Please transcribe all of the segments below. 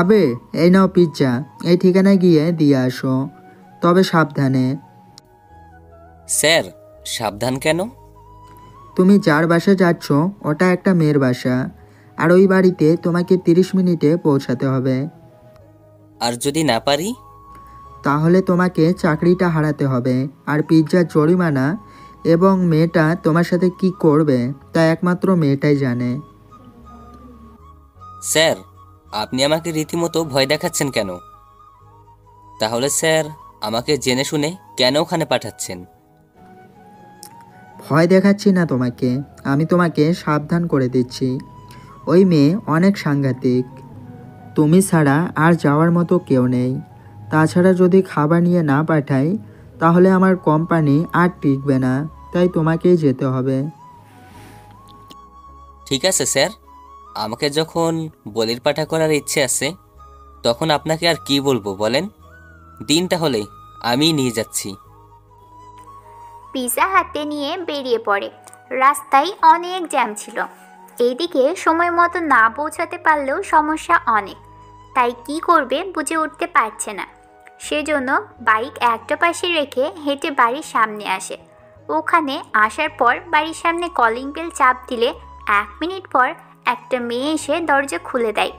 আবে, এই নাও পিৎজা, এই ঠিকানায় গিয়ে দিয়ে আসো, তবে সাবধানে। স্যার, সাবধান কেন? তুমি যার বাসায় যাচ্ছ ওটা একটা মেয়ের বাসা, আর ওই বাড়িতে তোমাকে 30 মিনিটে পৌঁছাতে হবে। আর যদি না পারি? তাহলে তোমাকে চাকরিটা হারাতে হবে, আর পিৎজার জরিমানা এবং মেয়েটা তোমার সাথে কি করবে তা একমাত্র মেয়েটাই জানে। স্যার, আপনি আমাকে রীতিমতো ভয় দেখাচ্ছেন কেন? তাহলে স্যার, আমাকে জেনে শুনে কেন ওখানে পাঠাচ্ছেন? ভয় দেখাচ্ছি না তোমাকে, আমি তোমাকে সাবধান করে দিচ্ছি। ওই মেয়ে অনেক সাংঘাতিক, তুমি ছাড়া আর যাওয়ার মতো কেউ নেই। তাছাড়া যদি খাবার নিয়ে না পাঠাই তাহলে আমার কোম্পানি আর টিকবে না, তাই তোমাকেই যেতে হবে। ঠিক আছে স্যার, আমাকে যখন বলির পাঠা করার ইচ্ছে আছে তখন আপনাকে আর কি বলবো বলেন। দিন তাহলে, আমি নিয়ে যাচ্ছি। পিৎজা হাতে নিয়ে বেরিয়ে পড়ে। রাস্তায় অনেক জ্যাম ছিল। এইদিকে সময় মতো না পৌঁছাতে পারলেও সমস্যা অনেক, তাই কি করবে বুঝে উঠতে পারছে না। সেজন্য বাইক একটা পাশে রেখে হেঁটে বাড়ির সামনে আসে। ওখানে আসার পর বাড়ির সামনে কলিং বেল চাপ দিলে 1 মিনিট পর একটা মেয়ে এসে দরজা খুলে দেয়।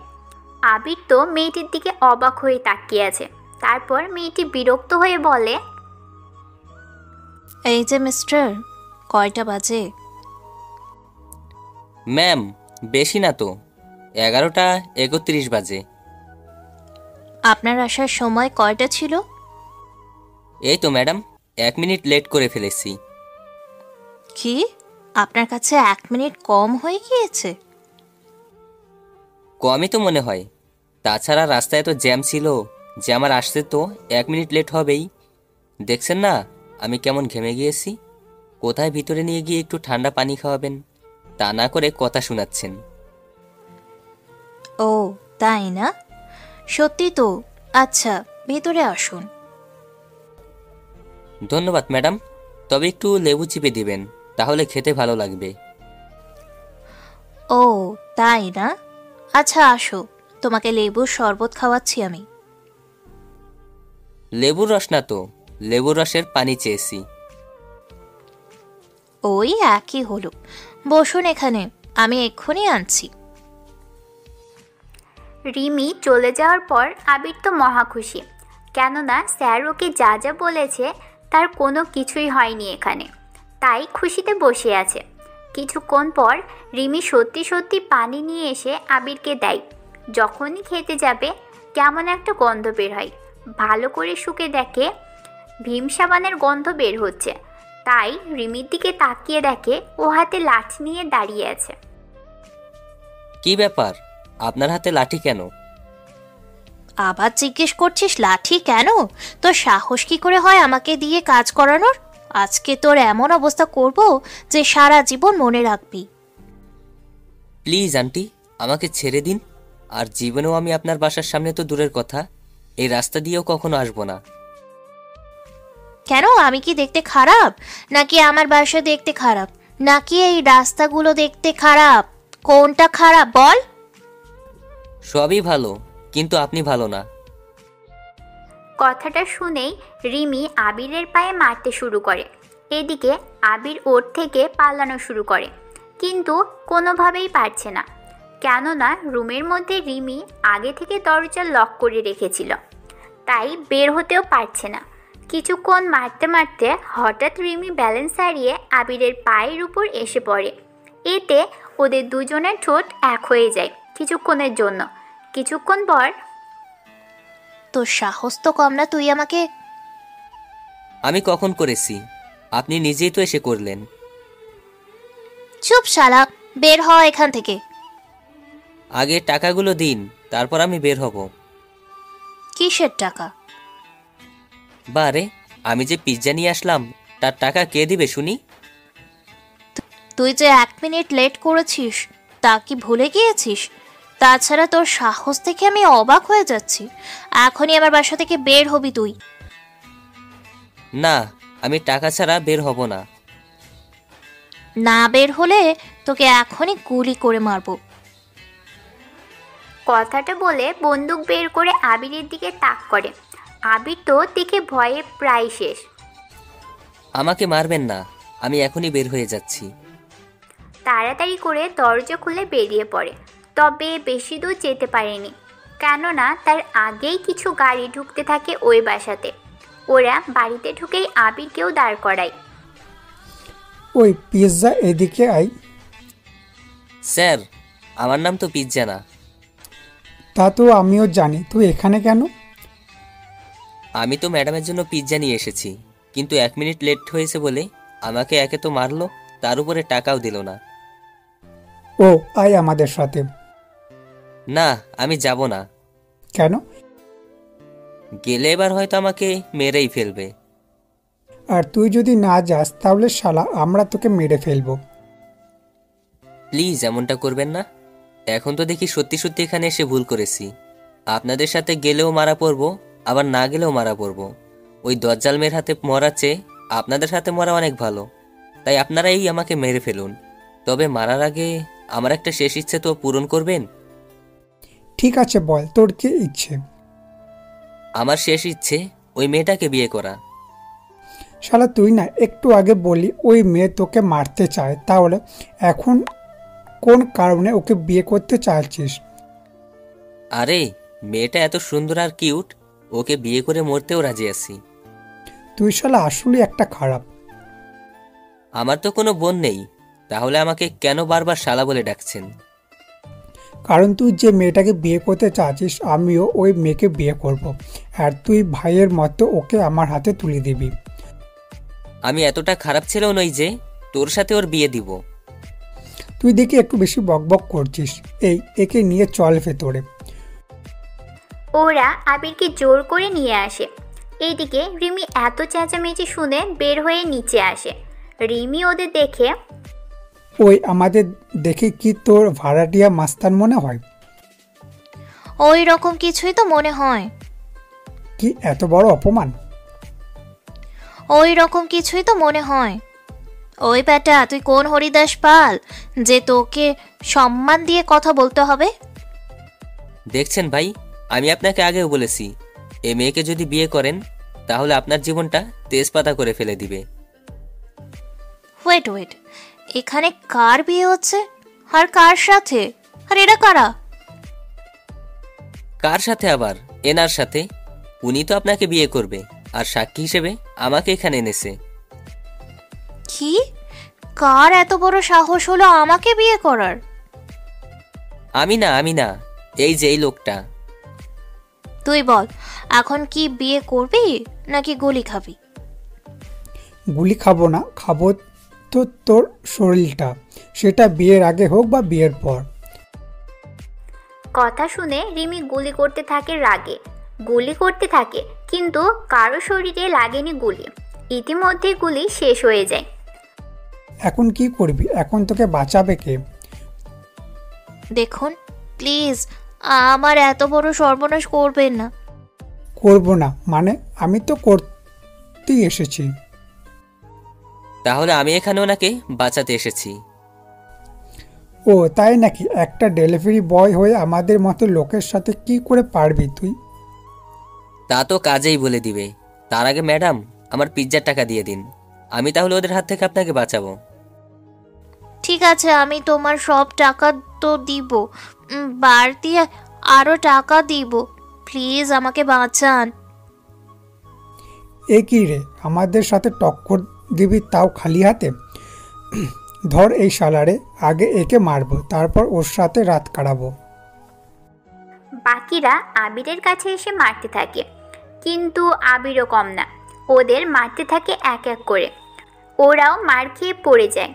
আবির তো মেয়েটির দিকে অবাক হয়ে তাকিয়ে আছে। তারপর মেয়েটি বিরক্ত হয়ে বলে, এই যে মিস্টার, কয়টা বাজে? ম্যাম, বেশি না তো, 11:31 বাজে। আপনার আসার সময় কয়টা ছিল? এই তো ম্যাডাম, 1 মিনিট লেট করে ফেলেছি। কি, আপনার কাছে 1 মিনিট কম হয়ে গিয়েছে? কমই তো মনে হয়। তাছাড়া রাস্তায় তো জ্যাম ছিল যে আমার আসতে তো 1 মিনিট লেট হবেই। দেখছেন না আমি কেমন ঘেমে গিয়েছি? কোথায় ভিতরে নিয়ে গিয়ে একটু ঠান্ডা পানি খাওয়াবেন, তা না করে কথা শোনাচ্ছেন। ও তাই না? সত্যি তো। আচ্ছা, ভেতরে আসুন। ধন্যবাদ ম্যাডাম, তবে একটু লেবু চিপে দিবেন, তাহলে খেতে ভালো লাগবে। ও তাই না? আচ্ছা আসো, তোমাকে লেবুর শরবত খাওয়াচ্ছি আমি। লেবুর রস না তো, লেবুর রসের পানি চেয়েছি। ওই একই হলো। বসুন এখানে, আমি এক্ষুনি আনছি। রিমি চলে যাওয়ার পর আবির তো মহা খুশি, কেননা স্যার ওকে যা যা বলেছে তার কোনো কিছুই হয়নি এখানে, তাই খুশিতে বসে আছে। কিছুক্ষণ পর রিমি সত্যি সত্যি পানি নিয়ে এসে আবিরকে দেয়। যখনই খেতে যাবে কেমন একটা গন্ধ বের হয়। ভালো করে শুকে দেখে ভীম সাবানের গন্ধ বের হচ্ছে, তাই রিমির দিকে তাকিয়ে দেখে ও হাতে লাঠি নিয়ে দাঁড়িয়ে আছে। কি ব্যাপার, আপনার হাতে লাঠি কেন? আবার জিজ্ঞেস করছিস লাঠি কেন? তোর সাহস কি করে হয় আমাকে দিয়ে কাজ করানোর? আজকে তোর এমন অবস্থা করব যে সারা জীবন মনে রাখবি। প্লিজ আন্টি, আমাকে ছেড়ে দিন। আর জীবনেও আমি আপনার বাসার সামনে তো দূরের কথা, এই রাস্তা দিয়েও কখনো আসবো না। কেন, আমি কি দেখতে খারাপ? নাকি আমার বাসা দেখতে খারাপ? নাকি এই রাস্তাগুলো দেখতে খারাপ? কোনটা খারাপ বল? সবই ভালো, কিন্তু আপনি ভালো না। কথাটা শুনেই রিমি আবিরের পায়ে মারতে শুরু করে। এদিকে আবির ওর থেকে পালানো শুরু করে, কিন্তু কোনোভাবেই পারছে না, কেননা রুমের মধ্যে রিমি আগে থেকে দরজা লক করে রেখেছিল, তাই বের হতেও পারছে না। কিছুক্ষণ মারতে মারতে হঠাৎ রিমি ব্যালেন্স হারিয়ে আবিরের পায়ের উপর এসে পড়ে। এতে ওদের দুজনের ঠোঁট এক হয়ে যায় কিছুক্ষণের জন্য। কিছুক্ষণ পর, তোর সাহস তো কম না, তুই আমাকে। আমি কখন করেছি? আপনি নিজেই তো এসে করলেন। চুপ শালা, বের হ এখান থেকে। আগে টাকাগুলো দিন, তারপর আমি বের হব। কিসের টাকা? বারে, আমি যে পিৎজা নিয়ে আসলাম তার টাকা কে দিবে শুনি? তুই যে 1 মিনিট লেট করেছিস তা কি ভুলে গিয়েছিস? তাছাড়া তোর সাহস থেকে আমি অবাক হয়ে যাচ্ছি। এখনই আমার বাসা থেকে বের হবি তুই। না, আমি টাকা ছাড়া বের হব না। না বের হলে তোকে এখনই গুলি করে মারবো। কথাটা বলে বন্দুক বের করে আবিরের দিকে তাক করে। আবির তো দেখে ভয়ে প্রায় শেষ। আমাকে মারবেন না, আমি এখনই বের হয়ে যাচ্ছি। তাড়াতাড়ি করে দরজা খুলে বেরিয়ে পড়ে। তবে বেশি দূর যেতে পারেনি, কেননা তার আগেই কিছু গাড়ি ঢুকতে থাকে ওই বাসাতে। ওরা বাড়িতে ঢুকেই আবিরকেও দাঁড় করায়। ওই পিৎজা এদিকে আই। স্যার, আমার নাম তো পিৎজা না। তা তো আমিও জানি, তুই এখানে কেন? আমি তো ম্যাডামের জন্য পিৎজা নিয়ে এসেছি, কিন্তু 1 মিনিট লেট হয়েছে বলে আমাকে একে তো মারলো, তার উপরে টাকাও দিল না। ও আয় আমাদের সাথে। না, আমি যাব না। কেন? গেলে এবার হয়তো আমাকে মেরেই ফেলবে। আর তুই যদি না যাস তাহলে শালা আমরা তোকে মেরে ফেলবো। প্লিজ এমনটা করবেন না। এখন তো দেখি সত্যি সত্যি এখানে এসে ভুল করেছি। আপনাদের সাথে গেলেও মারা পড়বো, আবার না গেলেও মারা পড়বো। ওই দজ্জাল মেয়ের হাতে মরার চেয়ে আপনাদের সাথে মরা অনেক ভালো। তাই আপনারাই আমাকে মেরে ফেলুন, তবে মারার আগে আমার একটা শেষ ইচ্ছে তো পূরণ করবেন। ঠিক আছে বল, তোর কি ইচ্ছে? আমার শেষ ইচ্ছে ওই মেয়েটাকে বিয়ে করা। শালা তুই না একটু আগে বলি ওই মেয়ে তোকে মারতে চায়, তাহলে এখন কোন কারণে ওকে বিয়ে করতে চাইছিস? আরে, মেয়েটা এত সুন্দর আর কিউট, ওকে বিয়ে করে মরতেও রাজি আছি। তুই শালা আসলে একটা খারাপ। আমার তো কোনো বোন নেই, তাহলে আমাকে কেন বারবার শালা বলে ডাকছেন? কারণ তুই যে মেয়েটাকে বিয়ে করতে চাচ্ছিস আমিও ওই মেয়েকে বিয়ে করব। আর তুই ভাইয়ের মতো ওকে আমার হাতে তুলে দিবি। আমি এতটা খারাপ ছেলেও নই যে তোর সাথে ওর বিয়ে দিব। তুই দেখি একটু বেশি বকবক করছিস। একে নিয়ে চল ভেতরে। ওরা আবিরকে জোর করে নিয়ে আসে। এইদিকে রিমি এত চেঁচামেচি শুনে বের হয়ে নিচে আসে। রিমি ওদের দেখে, ওই আমাদের দেখে কি তোর ভাড়াটিয়া মাস্তান মনে হয়? ওই রকম কিছুই তো মনে হয়। কি এত বড় অপমান! ওই রকম কিছুই তো মনে হয়। ওই বেটা, তুই কোন হরিদাস পাল যে তোকে সম্মান দিয়ে কথা বলতে হবে? দেখছেন ভাই, আমি আপনাকে আগেও বলেছি, এ মেয়েকে যদি বিয়ে করেন তাহলে আপনার জীবনটা তেজপাতা করে ফেলে দিবে। ওয়েট ওয়েট, এখানে কার বিয়ে হচ্ছে আর কার সাথে? আর এরা কারা? কার সাথে আবার? এনার সাথে। উনি তো আপনাকে বিয়ে করবে, আর সাক্ষী হিসেবে আমাকে এখানে এনেছে। কি? কার এত বড় সাহস হলো আমাকে বিয়ে করার? আমি না, এই যে এই লোকটা। তুই বল, এখন কি বিয়ে করবি নাকি গুলি খাবি? গুলি খাবো না, খাবো তো তোর শরীরটা, সেটা বিয়ের আগে হোক বা বিয়ের পর। কথা শুনে রিমি গুলি করতে থাকে রাগে। গুলি করতে থাকে, কিন্তু কারো শরীরে লাগেনি গুলি। ইতিমধ্যে গুলি শেষ হয়ে যায়। এখন কি করবি? এখন তোকে বাঁচাবে কে? দেখুন প্লিজ, আমার এত বড় সর্বনাশ করবেন না। করবো না মানে? আমি তো করতেই এসেছি। তাহলে আমি এখানে ওনাকে বাঁচাতে এসেছি। ও তাই নাকি? একটা ডেলিভারি বয় হয়ে আমাদের মতো লোকের সাথে কি করে পারবি তুই? তা তো কাজেই বলে দিবে। তার আগে ম্যাডাম, আমার পিৎজার টাকা দিয়ে দিন, আমি তাহলে ওদের হাত থেকে আপনাকে বাঁচাবো। ঠিক আছে, আমি তোমার সব টাকা তো দিব, বাড়তি আরো টাকা দিব। প্লিজ আমাকে বাঁচান। এ কি রে, আমাদের সাথে টক্কর দিবি তাও খালি হাতে? ধর এই শালারে, আগে একে মারবো, তারপর ওর সাথে রাত কাটাবো। বাকিরা আবিরের কাছে এসে মারতে থাকে, কিন্তু আবিরও কম না। ওদের মারতে থাকে এক এক করে। ওরাও মার খেয়ে পড়ে যায়।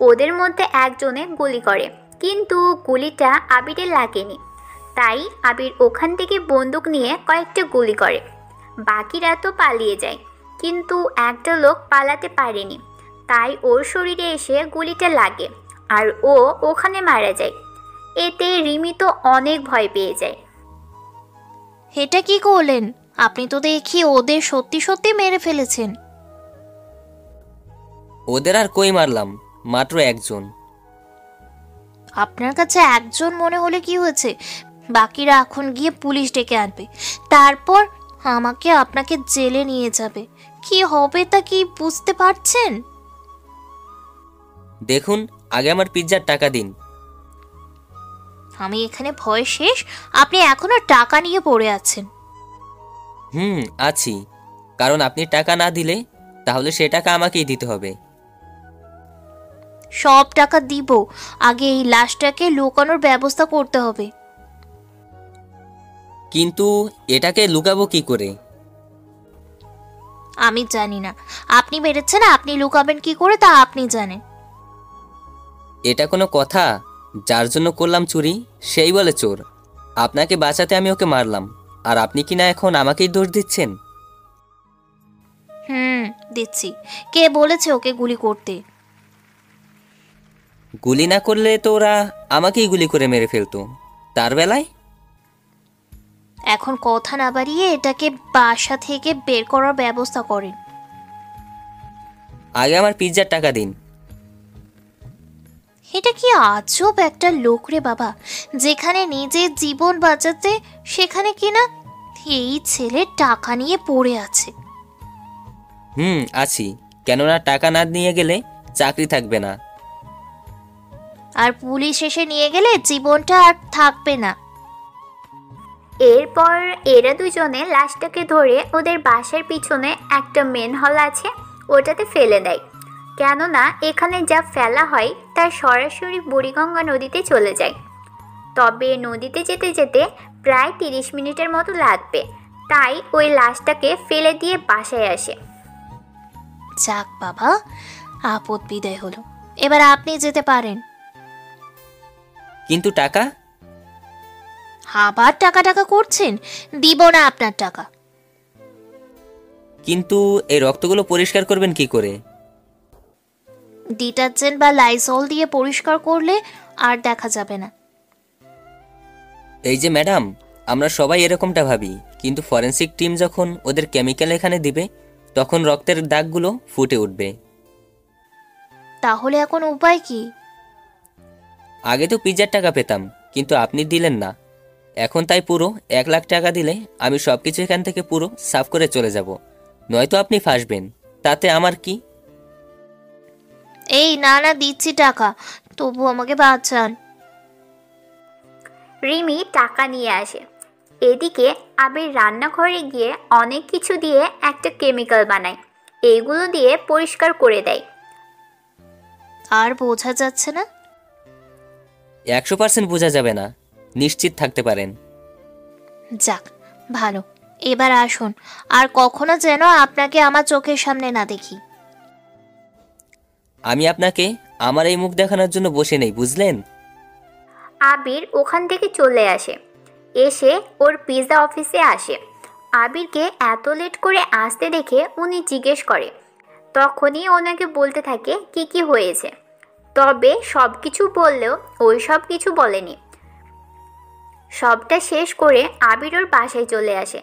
ওদের মধ্যে একজনে গুলি করে, কিন্তু গুলিটা আবিরের লাগেনি। তাই আবির ওখান থেকে বন্দুক নিয়ে কয়েকটা গুলি করে। বাকিরা তো পালিয়ে যায়, কিন্তু একটা লোক পালাতে পারেনি। তাই ওর শরীরে এসে গুলিটা লাগে, আর ও ওখানে মারা যায়। এতে রিমি তো অনেক ভয় পেয়ে যায়। এটা কি করলেন? আপনি তো দেখি ওদের সত্যি সত্যি মেরে ফেলেছেন। ওদের আর কই মারলাম, মাত্র একজন। আপনার কাছে একজন মনে হলে কি হয়েছে? বাকিরা এখন গিয়ে পুলিশ ডেকে আনবে, তারপর আমাকে আপনাকে জেলে নিয়ে যাবে। কি হবে তা কি বুঝতে পারছেন? দেখুন, আগে আমার পিৎজার টাকা দিন। আমি এখানে ভয় শেষ, আপনি এখনো টাকা নিয়ে পড়ে আছেন। আছি, কারণ আপনি টাকা না দিলে তাহলে সে টাকা আমাকেই দিতে হবে। সব টাকা দিব, আগে এই লাশটাকে লুকানোর ব্যবস্থা করতে হবে। কিন্তু এটাকে লুকাবো কি করে? আমি জানি না, আপনি মেরেছেন, আপনি লুকাবেন কি করে তা আপনি জানেন। এটা কোনো কথা? যার জন্য করলাম চুরি সেই বলে চোর। আপনাকে বাঁচাতে আমি ওকে মারলাম, আর আপনি কি না এখন আমাকেই দোষ দিচ্ছেন? দিচ্ছি। কে বলেছে ওকে গুলি করতে? গুলি না করলে তো ওরা আমাকেই গুলি করে মেরে ফেলতো। তার বেলায় এখন কথা না বাড়িয়ে এটাকে বাসা থেকে বের করার ব্যবস্থা করেন। আগে আমার পিৎজার টাকা দিন। এটা কি আজব একটা লোক রে বাবা, যেখানে নিজের জীবন বাঁচাতে সেখানে কিনা এই ছেলে টাকা নিয়ে পড়ে আছে। আছি, কেননা টাকা না নিয়ে গেলে চাকরি থাকবে না, আর পুলিশ এসে নিয়ে গেলে জীবনটা আর থাকবে না। এরপর এরা দুজনে লাশটাকে ধরে ওদের বাসার পিছনে একটা মেন হল আছে ওটাতে ফেলে দেয়, কেননা এখানে যা ফেলা হয় তা সরাসরি বুড়িগঙ্গা নদীতে চলে যায়। তবে নদীতে যেতে যেতে প্রায় 30 মিনিটের মতো লাগবে, তাই ওই লাশটাকে ফেলে দিয়ে বাসায় আসে। যাক বাবা, আপদ বিদায় হলো, এবার আপনি যেতে পারেন। কিন্তু টাকা? আবার টাকা টাকা করছেন, দিব না আপনার টাকা। কিন্তু এই রক্তগুলো পরিষ্কার করবেন কি করে? ডিটারজেন্ট বা লাইজল দিয়ে পরিষ্কার করলে আর দেখা যাবে না। এই যে ম্যাডাম, আমরা সবাই এরকমটা ভাবি, কিন্তু ফরেনসিক টিম যখন ওদের কেমিক্যাল এখানে দিবে তখন রক্তের দাগগুলো ফুটে উঠবে। তাহলে এখন উপায় কি? আগে তো পিৎজার টাকা পেতাম, কিন্তু আপনি দিলেন না। এখন তাই পুরো 1 লাখ টাকা দিলে আমি সব কিছু এখান থেকে পুরো সাফ করে চলে যাব, নয়তো আপনি ফাঁসবেন, তাতে আমার কি? এই না না, দিচ্ছি টাকা, তবু আমাকে বাঁচান। রিমি টাকা নিয়ে আসে। এদিকে আবির রান্নাঘরে গিয়ে অনেক কিছু দিয়ে একটা কেমিক্যাল বানায়, এইগুলো দিয়ে পরিষ্কার করে দেয়। আর বোঝা যাচ্ছে না? 100% বোঝা যাবে না, নিশ্চিত থাকতে পারেন। যাক ভালো, এবার আসুন, আর কখনো যেন আপনাকে আমার চোখের সামনে না দেখি। আমি আপনাকে আমার এই মুখ দেখানোর জন্য বসে নেই, বুঝলেন? আবির ওখান থেকে চলে আসে, এসে ওর পিৎজা অফিসে আসে। আবিরকে এত লেট করে আসতে দেখে উনি জিজ্ঞেস করে, তখনই ওনাকে বলতে থাকে কি কি হয়েছে। তবে সব কিছু বললেও ওই সব কিছু বলেনি। সবটা শেষ করে আবির ওর বাসায় চলে আসে।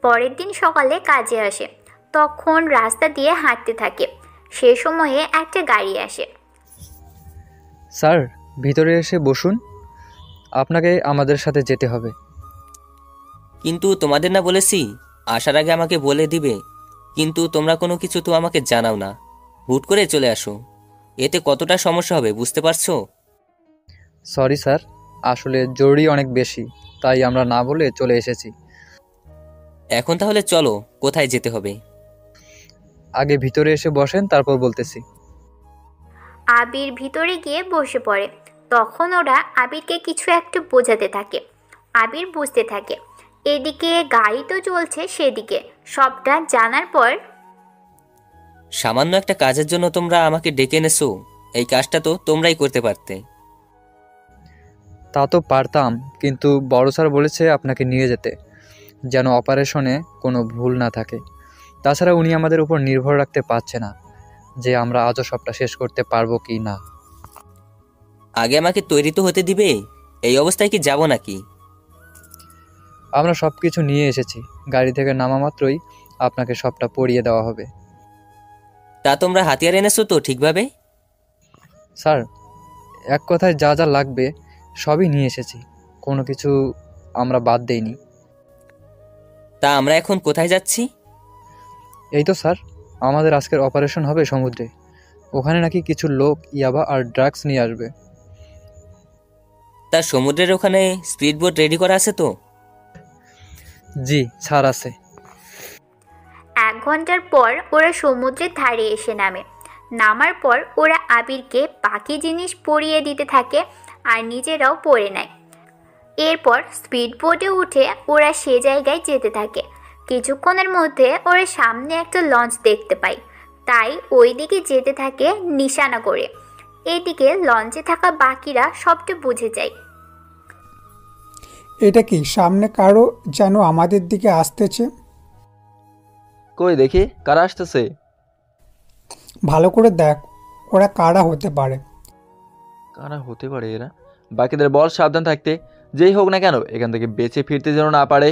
পরের দিন সকালে কাজে আসে, তখন রাস্তা দিয়ে হাঁটতে থাকে। সে সময়ে একটা গাড়ি আসে। স্যার, ভিতরে এসে বসুন, আপনাকে আমাদের সাথে যেতে হবে। কিন্তু তোমাদের না বলেছি আসার আগে আমাকে বলে দিবে, কিন্তু তোমরা কোনো কিছু তো আমাকে জানাও না, হুট করে চলে আসো। এতে কতটা সমস্যা হবে বুঝতে পারছো? সরি স্যার, আসলে জরুরি অনেক বেশি, তাই আমরা না বলে চলে এসেছি। এখন তাহলে চলো, কোথায় যেতে হবে? আগে ভিতরে এসে বসেন, তারপর বলতেছি। আবির ভিতরে গিয়ে বসে পড়ে। তখন ওরা আবিরকে কিছু একটা বোঝাতে থাকে। আবির বুঝতে থাকে। এদিকে গাড়ি তো চলছে সেদিকে। সবটা জানার পর, সামান্য একটা কাজের জন্য তোমরা আমাকে ডেকে এনেছো, এই কাজটা তো তোমরাই করতে পারতে। তা তো পারতাম, কিন্তু বড় স্যার বলেছে আপনাকে নিয়ে যেতে, যেন অপারেশনে কোনো ভুল না থাকে। তাছাড়া উনি আমাদের উপর নির্ভর রাখতে পারছে না যে আমরা আজও সবটা শেষ করতে পারবো কি না। আগে আমাকে তৈরি তো হতে দিবে, এই অবস্থায় কি যাব নাকি? আমরা সব কিছু নিয়ে এসেছি, গাড়ি থেকে নামা মাত্রই আপনাকে সবটা পরিয়ে দেওয়া হবে। তা তোমরা হাতিয়ার এনেছো তো ঠিকভাবে? স্যার, এক কথায় যা যা লাগবে সবই নিয়ে এসেছি, কোনো কিছু আমরা বাদ দেইনি। তা আমরা এখন কোথায় যাচ্ছি? এই তো স্যার, আমাদের আজকের অপারেশন হবে সমুদ্রে। ওখানে নাকি কিছু লোক ইয়াবা আর ড্রাগস নিয়ে আসবে। তা সমুদ্রের ওখানে স্পিড বোট রেডি করা আছে তো? জি স্যার, আছে। 1 ঘন্টার পর ওরা সমুদ্রের ধারে এসে নামে। নামার পর ওরা আবিরকে বাকি জিনিস পরিয়ে দিতে থাকে আর নিজেরাও পরে নেয়। এরপর স্পিড বোটে উঠে ওরা সে জায়গায় যেতে থাকে। কিছুক্ষণের মধ্যে ওরা সামনে একটা লঞ্চ দেখতে পায়, তাই ওই দিকে যেতে থাকে নিশানা করে। এদিকে লঞ্চে থাকা বাকিরা সবটা বুঝে যায়। এটা কি সামনে কারো যেন আমাদের দিকে আসতেছে? কই দেখি কারা আসতেছে। ভালো করে দেখ, ওরা কারা হতে পারে। কারা হতে পারে এরা? বাকিদের বল সাবধান থাকতে, যেই হোক না কেন এখান থেকে বেঁচে ফিরতে যেন না পারে।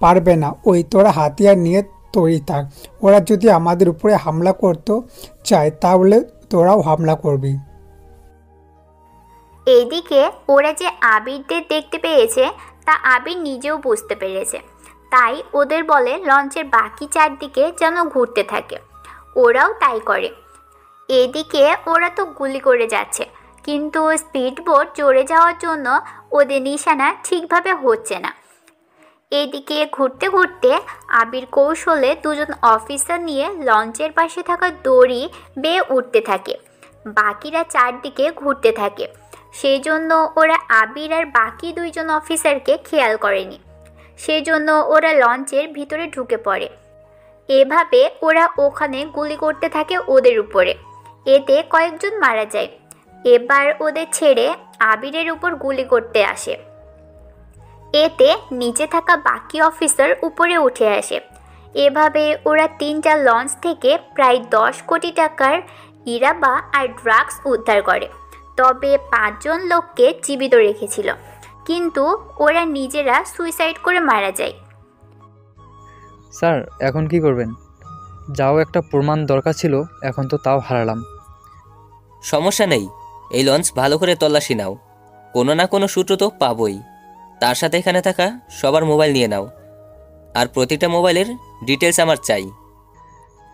পারবে না, ওই তোরা হাতিয়ার নিয়ে তৈরি থাক। ওরা যদি আমাদের উপরে হামলা করতে চায় তাহলে তোরাও হামলা করবি। এইদিকে ওরা যে আবিরদের দেখতে পেয়েছে তা আবির নিজেও বুঝতে পেরেছে, তাই ওদের বলে লঞ্চের বাকি চারদিকে যেন ঘুরতে থাকে। ওরাও তাই করে। এদিকে ওরা তো গুলি করে যাচ্ছে, কিন্তু স্পিড বোট চড়ে যাওয়ার জন্য ওদের নিশানা ঠিকভাবে হচ্ছে না। এদিকে ঘুরতে ঘুরতে আবির কৌশলে 2 জন অফিসার নিয়ে লঞ্চের পাশে থাকা দড়ি বেয়ে উঠতে থাকে। বাকিরা চারদিকে ঘুরতে থাকে, সেই জন্য ওরা আবির আর বাকি 2 জন অফিসারকে খেয়াল করেনি। সেই জন্য ওরা লঞ্চের ভিতরে ঢুকে পড়ে। এভাবে ওরা ওখানে গুলি করতে থাকে ওদের উপরে। এতে কয়েকজন মারা যায়। এবার ওদের ছেড়ে আবিরের উপর গুলি করতে আসে। এতে নিচে থাকা বাকি অফিসার উপরে উঠে আসে। এভাবে ওরা 3টা লঞ্চ থেকে প্রায় 10 কোটি টাকার ইরাবা আর ড্রাগস উদ্ধার করে। তবে 5 জন লোককে জীবিত রেখেছিল, কিন্তু ওরা নিজেরা সুইসাইড করে মারা যায়। স্যার এখন কি করবেন? যাও, একটা প্রমাণ দরকার ছিল, এখন তো তাও হারালাম। সমস্যা নেই, এই লঞ্চ ভালো করে তল্লাশি নাও, কোনো না কোনো সূত্র তো পাবোই। তার সাথে এখানে থাকা সবার মোবাইল নিয়ে নাও, আর প্রতিটা মোবাইলের ডিটেলস আমার চাই।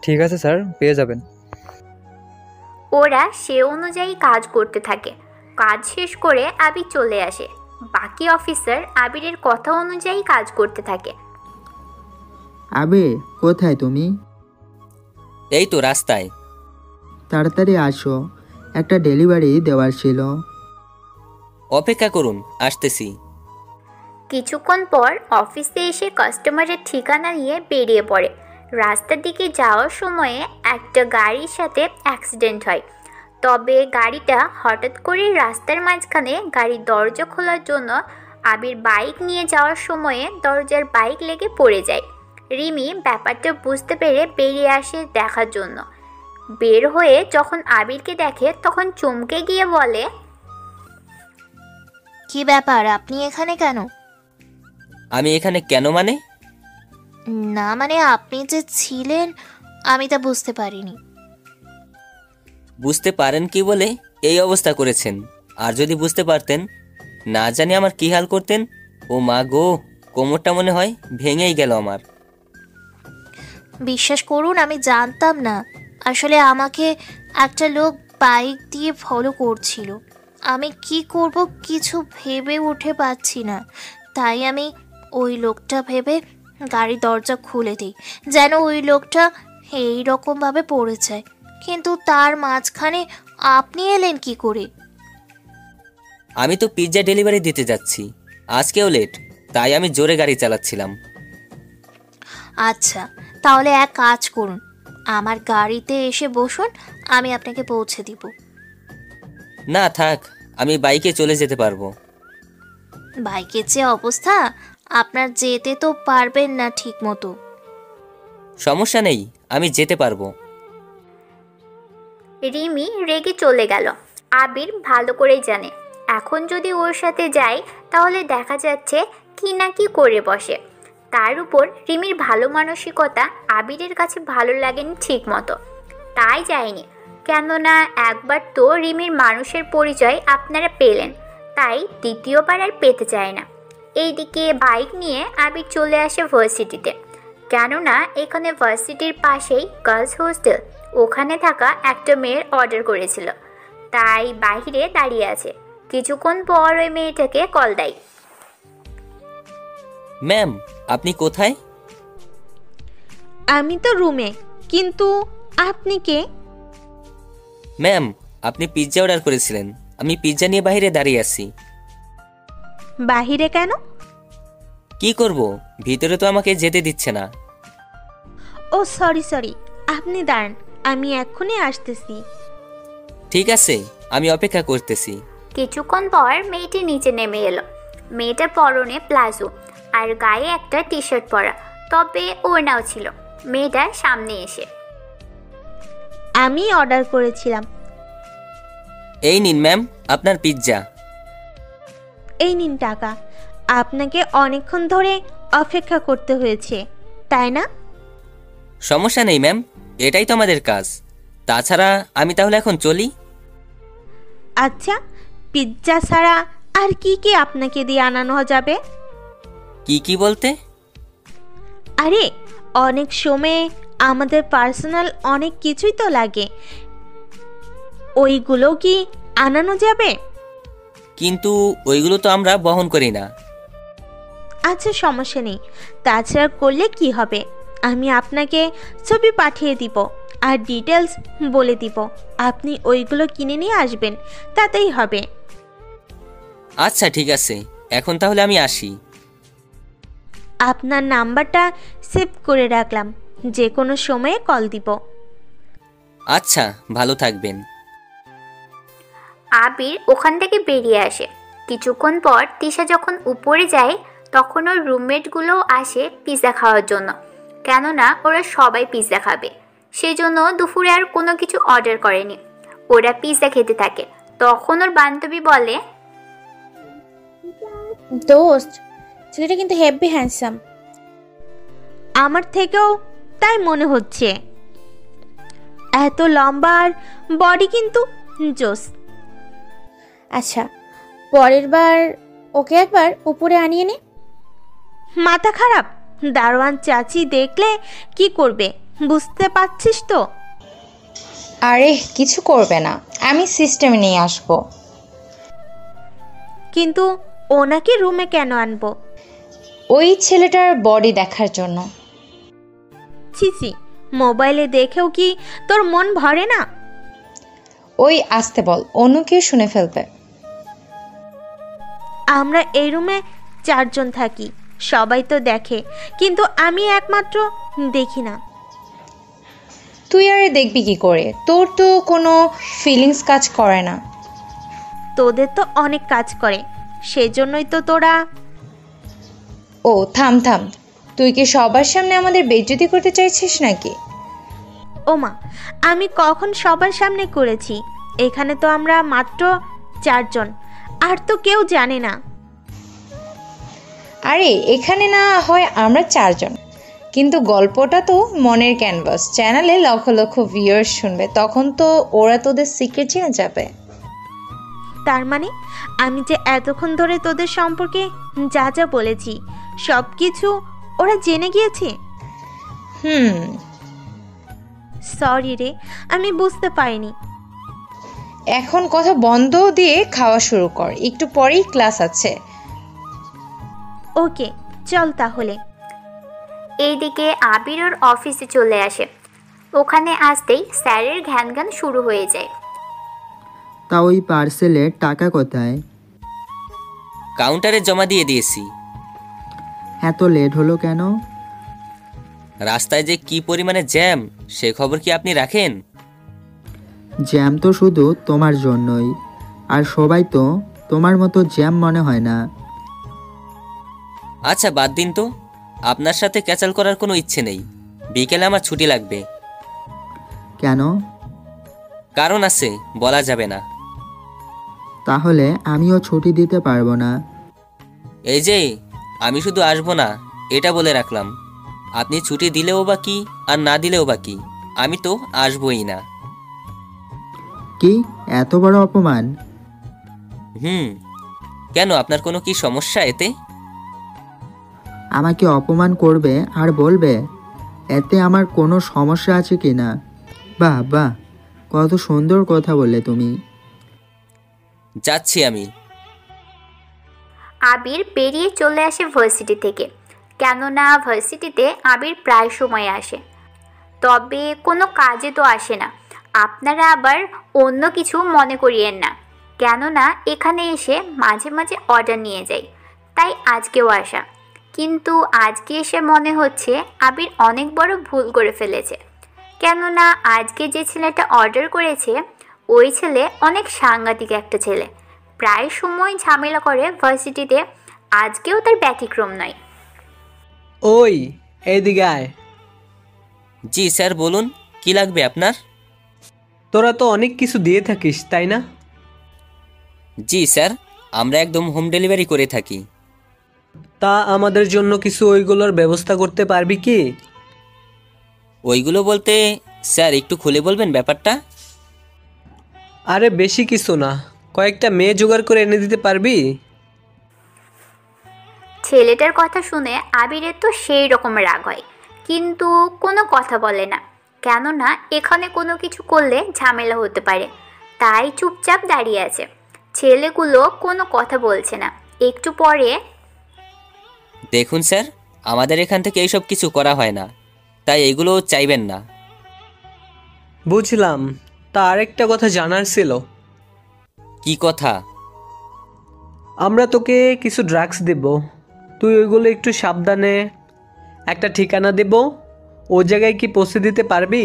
ঠিক আছে স্যার, পেয়ে যাবেন। ওরা সে অনুযায়ী কাজ করতে থাকে। কাজ শেষ করে আবির চলে আসে। বাকি অফিসার আবিরের কথা অনুযায়ী কাজ করতে থাকে। আবির, কোথায় তুমি? এই তো রাস্তায়। তাড়াতাড়ি আসো, একটা ডেলিভারি দেওয়ার ছিল। অপেক্ষা করুন, আসতেছি। কিছুক্ষণ পর অফিসে এসে কাস্টমারের ঠিকানা নিয়ে বেরিয়ে পড়ে। রাস্তার দিকে যাওয়ার সময়ে একটা গাড়ির সাথে অ্যাক্সিডেন্ট হয়। তবে গাড়িটা হঠাৎ করে রাস্তার মাঝখানে গাড়ির দরজা খোলার জন্য আবির বাইক নিয়ে যাওয়ার সময়ে দরজার বাইক লেগে পড়ে যায়। রিমি ব্যাপারটা বুঝতে পেরে বেরিয়ে আসে দেখার জন্য। বের হয়ে যখন আবিরকে দেখে তখন চমকে গিয়ে বলে, কি ব্যাপার, আপনি এখানে কেন? আমি এখানে কেন মানে? না মানে আপনি যে ছিলেন আমি তা বুঝতে পারিনি। বুঝতে পারেন কি বলে এই অবস্থা করেছেন, আর যদি বুঝতে পারতেন না জানি আমার কি হাল করতেন। ও মা গো, কোমরটা মনে হয় ভেঙেই গেল আমার। বিশ্বাস করুন আমি জানতাম না, আসলে আমাকে একটা লোক বাইক দিয়ে ফলো করছিল। আমি কি করব কিছু ভেবে উঠে পাচ্ছি না, তাই আমি ওই লোকটা ভেবে গাড়ির দরজা খুলে দিই যেন ওই লোকটা এই রকমভাবে পড়ে যায়। কিন্তু তার মাঝখানে আপনি এলেন কি করে? আমি তো পিৎজা ডেলিভারি দিতে যাচ্ছি, আজকেও লেট, তাই আমি জোরে গাড়ি চালাচ্ছিলাম। আচ্ছা তাহলে এক কাজ করুন, আমার গাড়িতে এসে বসুন, আমি আপনাকে পৌঁছে দিব। না থাক, আমি বাইকে চলে যেতে পারবো। বাইকের যে অবস্থা, আপনার যেতে তো পারবেন না ঠিক মতো। সমস্যা নেই, আমি যেতে পারবো। রিমি রেগে চলে গেল। আবির ভালো করেই জানে এখন যদি ওর সাথে যায় তাহলে দেখা যাচ্ছে কি না কি করে বসে। তার উপর রিমির ভালো মানসিকতা আবিরের কাছে ভালো লাগেনি ঠিক মতো, তাই যায়নি। কেননা একবার তো রিমির মানুষের পরিচয় আপনারা পেলেন, তাই দ্বিতীয়বার আর পেতে চায় না। এইদিকে বাইক নিয়ে আবির চলে আসে ভার্সিটিতে, কেননা এখানে ভার্সিটির পাশেই গার্লস হোস্টেল। ওখানে থাকা একটা মেয়ের অর্ডার করেছিল, তাই বাইরে দাঁড়িয়ে আছে। কিছুক্ষণ পর ওই মেয়েটাকে কল দেয়। ম্যাম, আপনি কোথায়? আমি তো রুমে, কিন্তু আপনি কে? ম্যাম, আপনি পিৎজা অর্ডার করেছিলেন, আমি পিৎজা নিয়ে বাইরে দাঁড়িয়ে আছি। বাহিরে কেন? কি করব, ভিতরে তো আমাকে যেতে দিচ্ছে না। ও সরি, আপনি দাঁড়ান, আমি এক্ষুনি আসতেছি। ঠিক আছে, আমি অপেক্ষা করতেছি। কিছুক্ষণ পর মেয়েটি নিচে নেমে এলো। মেয়েটার পরনে প্লাজো আর গায়ে একটা টি শার্ট পরা, তবে ওড়নাও ছিল। মেয়েটার সামনে এসে, আমি অর্ডার করেছিলাম। এই নিন ম্যাম আপনার পিৎজা। এই নিন টাকা। আপনাকে অনেকক্ষণ ধরে অপেক্ষা করতে হয়েছে, তাই না? সমস্যা নেই ম্যাম, এটাই তো আমাদের কাজ। তাছাড়া আমি তাহলে এখন চলি। আচ্ছা, পিৎজা ছাড়া আর কি কি আপনাকে দিয়ে আনানো যাবে? কি কি বলতে? আরে, অনেক সময় আমাদের পার্সোনাল অনেক কিছুই তো লাগে, ওইগুলো কি আনানো যাবে? কিন্তু ওইগুলো তো আমরা বহন করি না। আচ্ছা, সমস্যা নেই। তাছাড়া করলে কি হবে, আমি আপনাকে ছবি পাঠিয়ে দিব আর ডিটেলস বলে দিব। আপনি ওইগুলো কিনে নিয়ে আসবেন, তাতেই হবে। আচ্ছা ঠিক আছে, এখন তাহলে আমি আসি। আপনার নাম্বারটা সেভ করে রাখলাম, যে কোনো সময়ে কল দিব। আচ্ছা, ভালো থাকবেন। আবির ওখান থেকে বেরিয়ে আসে। কিছুক্ষণ পর তিশা যখন উপরে যায়, তখন ওর রুমমেটগুলোও আসে পিৎজা খাওয়ার জন্য, কেননা ওরা সবাই পিৎজা খাবে। সেই জন্য দুপুরে আর কোনো কিছু অর্ডার করেনি, ওরা পিৎজা খেতে থাকে। তখন ওর বান্ধবী বলে, দোস্ত, ছেলেটা কিন্তু হেভি হ্যান্ডসাম। আমার থেকেও তাই মনে হচ্ছে। এত লম্বা আর বডি কিন্তু জোস। আচ্ছা, পরের বার ওকে একবার উপরে আনিয়ে নে। মাথা খারাপ? দারোয়ান চাচি দেখলে কি করবে বুঝতে পারছিস তো? আরে কিছু করবে না, আমি সিস্টেমে নিয়ে আসবো। কিন্তু ওনাকে রুমে কেন আনবো? ওই ছেলেটার বডি দেখার জন্য। ছিছি, মোবাইলে দেখেও কি তোর মন ভরে না? ওই আসতে বল, অন্য কেউ শুনে ফেলবে। আমরা এই রুমে 4 জন থাকি, সবাই তো দেখে, কিন্তু আমি একমাত্র দেখি না। তুই আরে দেখবি কি করে, তোর তো কোনো ফিলিংস কাজ করে না। তোদের তো অনেক কাজ করে, সেজন্যই তো তোরা। ও থাম থাম, তুই কি সবার সামনে আমাদের বেইজ্জতি করতে চাইছিস নাকি? ওমা, আমি কখন সবার সামনে করেছি? এখানে তো আমরা মাত্র 4 জন, আর তো কেউ জানে না। আরে এখানে না হয় আমরা 4 জন, কিন্তু গল্পটা তো মনের ক্যানভাস, চ্যানেলে লক্ষ লক্ষ ভিউয়ার্স শুনবে, তখন তো ওরা তোদের সিক্রেট জেনে যাবে। তার মানে আমি যে এতক্ষণ ধরে তোদের সম্পর্কে যা যা বলেছি সব কিছু ওরা জেনে গিয়েছে? সরি রে, আমি বুঝতে পারিনি। এখন কথা বন্ধ দিয়ে খাওয়া শুরু কর, একটু পরেই ক্লাস আছে। ওকে, চল তাহলে। এইদিকে আবির ওর অফিসে চলে আসে। ওখানে আসতেই স্যারের ঘ্যানঘ্যান শুরু হয়ে যায়। তা ওই পার্সেলের টাকা কোথায়? কাউন্টারে জমা দিয়ে দিয়েছি। এত লেট হলো কেন? রাস্তায় যে কি পরিমাণে জ্যাম, সে খবর কি আপনি রাখেন? জ্যাম তো শুধু তোমার জন্যই, আর সবাই তো তোমার মতো জ্যাম মনে হয় না। আচ্ছা বাদ দিন তো, আপনার সাথে ক্যাচাল করার কোনো ইচ্ছে নেই। বিকেলে আমার ছুটি লাগবে। কেন? কারণ আছে, বলা যাবে না। তাহলে আমিও ছুটি দিতে পারবো না। এই যে, আমি শুধু আসবো না এটা বলে রাখলাম। আপনি ছুটি দিলেও বা কি আর না দিলেও বা কি, আমি তো আসবই না। কি এত বড় অপমান? কেন, আপনার কোনো কি সমস্যা এতে? আমাকে অপমান করবে আর বলবে এতে আমার কোনো সমস্যা আছে কি না? বাহ বাহ, কত সুন্দর কথা বললে তুমি। যাচ্ছি আমি। আবির বেরিয়ে চলে আসে ভার্সিটি থেকে, কেননা ভার্সিটিতে আবির প্রায় সময় আসে, তবে কোনো কাজে তো আসে না। আপনারা আবার অন্য কিছু মনে করিয়েন না, কেননা এখানে এসে মাঝে মাঝে অর্ডার নিয়ে যাই, তাই আজকেও আসা। কিন্তু আজকে এসে মনে হচ্ছে আবির অনেক বড় ভুল করে ফেলেছে, কেননা আজকে যে ছেলেটা অর্ডার করেছে ওই ছেলে অনেক সাংঘাতিক একটা ছেলে, প্রায় সময় ঝামেলা করে ভার্সিটিতে, আজকেও তার ব্যতিক্রম নয়। ওই এইদিকে আয়। জি স্যার, বলুন কি লাগবে আপনার? তোরা তো অনেক কিছু দিয়ে থাকিস তাই না? জি স্যার, আমরা একদম হোম ডেলিভারি করে থাকি। তা আমাদের জন্য কিছু ওইগুলোর ব্যবস্থা করতে পারবি কি? ওইগুলো বলতে স্যার একটু খুলে বলবেন ব্যাপারটা? আরে বেশি কিছু না, কয়েকটা মেয়ে জোগাড় করে এনে দিতে পারবি? ছেলেটার কথা শুনে আবিরের তো সেই রকম রাগ হয়, কিন্তু কোনো কথা বলে না, কেননা এখানে কোনো কিছু করলে ঝামেলা হতে পারে, তাই চুপচাপ দাঁড়িয়ে আছে। ছেলেগুলো কোনো কথা বলছে না। একটু পরে, দেখুন স্যার, আমাদের এখান থেকে এইসব কিছু করা হয় না, তাই এগুলো চাইবেন না। বুঝলাম, তা আরেকটা কথা জানার ছিল। কি কথা? আমরা তোকে কিছু ড্রাগস দেব, তুই ওইগুলো একটু সাবধানে, একটা ঠিকানা দেব, ও জায়গায় কি পৌঁছে দিতে পারবি?